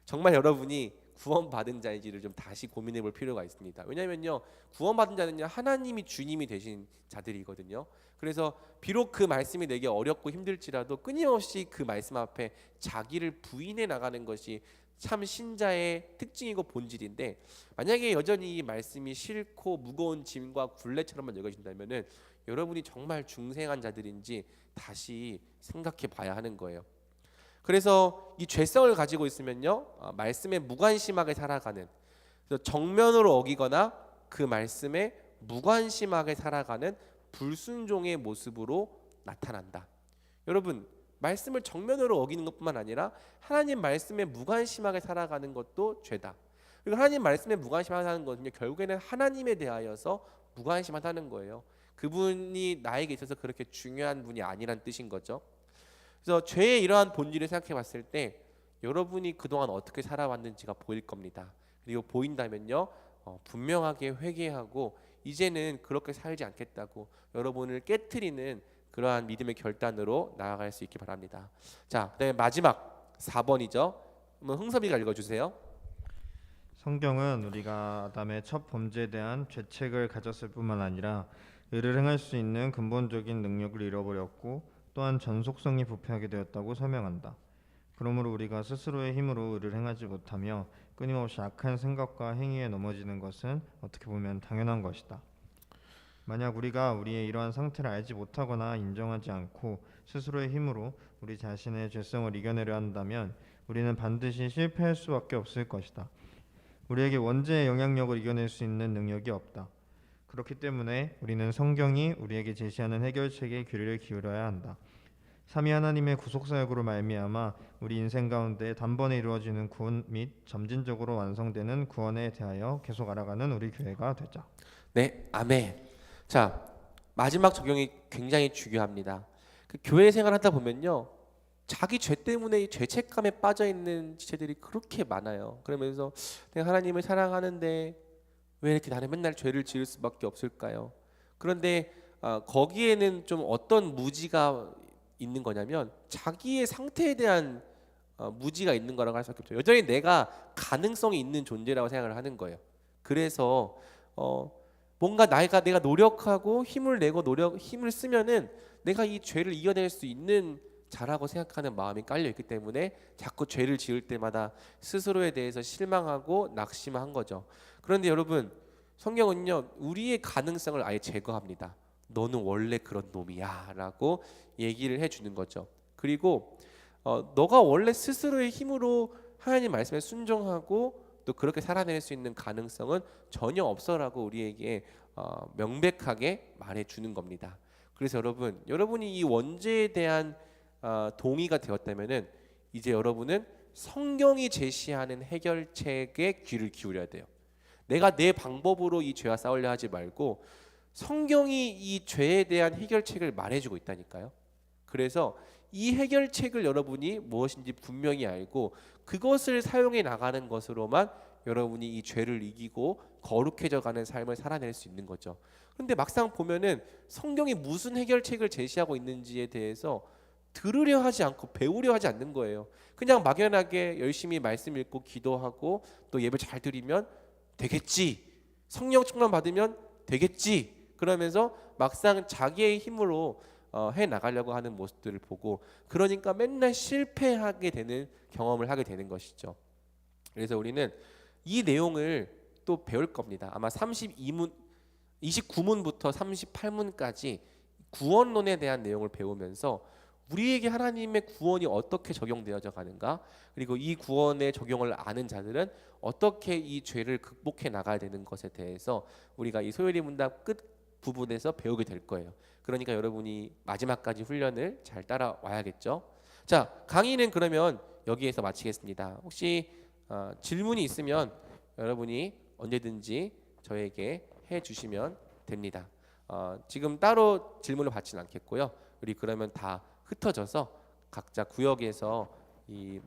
정말 여러분이 구원받은 자인지를 좀 다시 고민해 볼 필요가 있습니다. 왜냐면요, 구원받은 자는요 하나님이 주님이 되신 자들이거든요. 그래서 비록 그 말씀이 내게 어렵고 힘들지라도 끊임없이 그 말씀 앞에 자기를 부인해 나가는 것이 참 신자의 특징이고 본질인데, 만약에 여전히 이 말씀이 싫고 무거운 짐과 굴레처럼만 여겨진다면은 여러분이 정말 중생한 자들인지 다시 생각해 봐야 하는 거예요. 그래서 이 죄성을 가지고 있으면요 말씀에 무관심하게 살아가는, 그래서 정면으로 어기거나 그 말씀에 무관심하게 살아가는 불순종의 모습으로 나타난다. 여러분, 말씀을 정면으로 어기는 것뿐만 아니라 하나님 말씀에 무관심하게 살아가는 것도 죄다. 그리고 하나님 말씀에 무관심하다는 것은요 결국에는 하나님에 대하여서 무관심하다는 거예요. 그분이 나에게 있어서 그렇게 중요한 분이 아니란 뜻인 거죠. 그래서 죄의 이러한 본질을 생각해 봤을 때 여러분이 그동안 어떻게 살아왔는지가 보일 겁니다. 그리고 보인다면요 분명하게 회개하고 이제는 그렇게 살지 않겠다고 여러분을 깨트리는 그러한 믿음의 결단으로 나아갈 수 있기 바랍니다. 자, 그다음에 마지막 4번이죠. 한번 흥섭이가 읽어주세요. 성경은 우리가 아담의 첫 범죄에 대한 죄책을 가졌을 뿐만 아니라 의를 행할 수 있는 근본적인 능력을 잃어버렸고 또한 전속성이 부패하게 되었다고 설명한다. 그러므로 우리가 스스로의 힘으로 의를 행하지 못하며 끊임없이 악한 생각과 행위에 넘어지는 것은 어떻게 보면 당연한 것이다. 만약 우리가 우리의 이러한 상태를 알지 못하거나 인정하지 않고 스스로의 힘으로 우리 자신의 죄성을 이겨내려 한다면 우리는 반드시 실패할 수밖에 없을 것이다. 우리에게 원죄의 영향력을 이겨낼 수 있는 능력이 없다. 그렇기 때문에 우리는 성경이 우리에게 제시하는 해결책에 귀를 기울여야 한다. 삼위 하나님의 구속사역으로 말미암아 우리 인생 가운데 단번에 이루어지는 구원 및 점진적으로 완성되는 구원에 대하여 계속 알아가는 우리 교회가 되자. 네, 아멘. 자, 마지막 적용이 굉장히 중요합니다. 그 교회 생활하다 보면요 자기 죄 때문에 이 죄책감에 빠져 있는 지체들이 그렇게 많아요. 그러면서 내가 하나님을 사랑하는데 왜 이렇게 나는 맨날 죄를 지을 수밖에 없을까요? 그런데 거기에는 좀 어떤 무지가 있는 거냐면 자기의 상태에 대한 무지가 있는 거라고 할 수밖에 없죠. 여전히 내가 가능성이 있는 존재라고 생각을 하는 거예요. 그래서 뭔가 내가 노력하고 힘을 내고 힘을 쓰면은 내가 이 죄를 이겨낼 수 있는 자라고 생각하는 마음이 깔려 있기 때문에 자꾸 죄를 지을 때마다 스스로에 대해서 실망하고 낙심한 거죠. 그런데 여러분, 성경은요 우리의 가능성을 아예 제거합니다. 너는 원래 그런 놈이야라고 얘기를 해주는 거죠. 그리고 너가 원래 스스로의 힘으로 하나님 말씀에 순종하고 또 그렇게 살아낼 수 있는 가능성은 전혀 없어라고 우리에게 명백하게 말해주는 겁니다. 그래서 여러분이 이 원죄에 대한 동의가 되었다면은 이제 여러분은 성경이 제시하는 해결책에 귀를 기울여야 돼요. 내가 내 방법으로 이 죄와 싸우려 하지 말고 성경이 이 죄에 대한 해결책을 말해주고 있다니까요. 그래서 이 해결책을 여러분이 무엇인지 분명히 알고 그것을 사용해 나가는 것으로만 여러분이 이 죄를 이기고 거룩해져가는 삶을 살아낼 수 있는 거죠. 그런데 막상 보면은 성경이 무슨 해결책을 제시하고 있는지에 대해서 들으려 하지 않고 배우려 하지 않는 거예요. 그냥 막연하게 열심히 말씀 읽고 기도하고 또 예배 잘 드리면 되겠지, 성령 충만 받으면 되겠지, 그러면서 막상 자기의 힘으로 해 나가려고 하는 모습들을 보고 그러니까 맨날 실패하게 되는 경험을 하게 되는 것이죠. 그래서 우리는 이 내용을 또 배울 겁니다. 아마 29문부터 38문까지 구원론에 대한 내용을 배우면서 우리에게 하나님의 구원이 어떻게 적용되어져 가는가, 그리고 이 구원의 적용을 아는 자들은 어떻게 이 죄를 극복해 나가야 되는 것에 대해서 우리가 이 소요리 문답 끝 부분에서 배우게 될 거예요. 그러니까 여러분이 마지막까지 훈련을 잘 따라와야겠죠. 자, 강의는 그러면 여기에서 마치겠습니다. 혹시 질문이 있으면 여러분이 언제든지 저에게 해주시면 됩니다. 지금 따로 질문을 받지는 않겠고요. 우리 그러면 다 흩어져서 각자 구역에서 이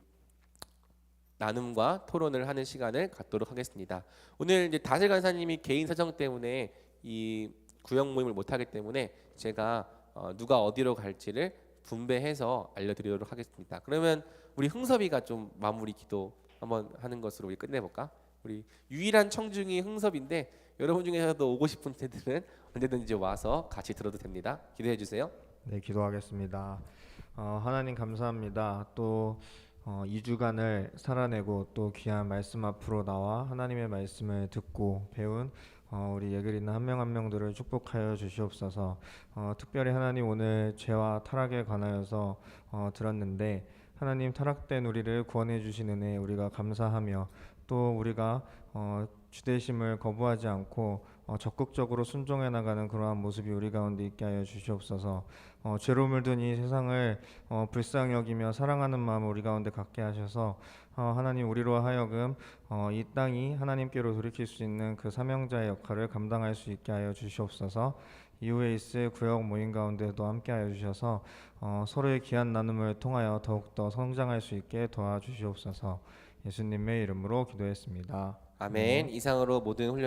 나눔과 토론을 하는 시간을 갖도록 하겠습니다. 오늘 이제 다슬 간사님이 개인 사정 때문에 이 구역 모임을 못하기 때문에 제가 누가 어디로 갈지를 분배해서 알려드리도록 하겠습니다. 그러면 우리 흥섭이가 좀 마무리 기도 한번 하는 것으로 우리 끝내볼까? 우리 유일한 청중이 흥섭인데 여러분 중에서도 오고 싶은 분들은 언제든지 와서 같이 들어도 됩니다. 기도해 주세요. 네, 기도하겠습니다. 하나님 감사합니다. 또 2주간을 살아내고 또 귀한 말씀 앞으로 나와 하나님의 말씀을 듣고 배운 우리 예글 있는 한 명 한 명들을 축복하여 주시옵소서. 특별히 하나님 오늘 죄와 타락에 관하여서 들었는데 하나님 타락된 우리를 구원해 주신 은혜에 우리가 감사하며 또 우리가 주대심을 거부하지 않고 적극적으로 순종해 나가는 그러한 모습이 우리 가운데 있게 하여 주시옵소서. 죄로 물든 이 세상을 불쌍히 여기며 사랑하는 마음을 우리 가운데 갖게 하셔서 하나님 우리로 하여금 이 땅이 하나님께로 돌이킬 수 있는 그 사명자의 역할을 감당할 수 있게 하여 주시옵소서. 이후에 있을 구역 모임 가운데도 함께 하여 주셔서 서로의 귀한 나눔을 통하여 더욱더 성장할 수 있게 도와주시옵소서. 예수님의 이름으로 기도했습니다. 아멘. 이상으로 모든 훈련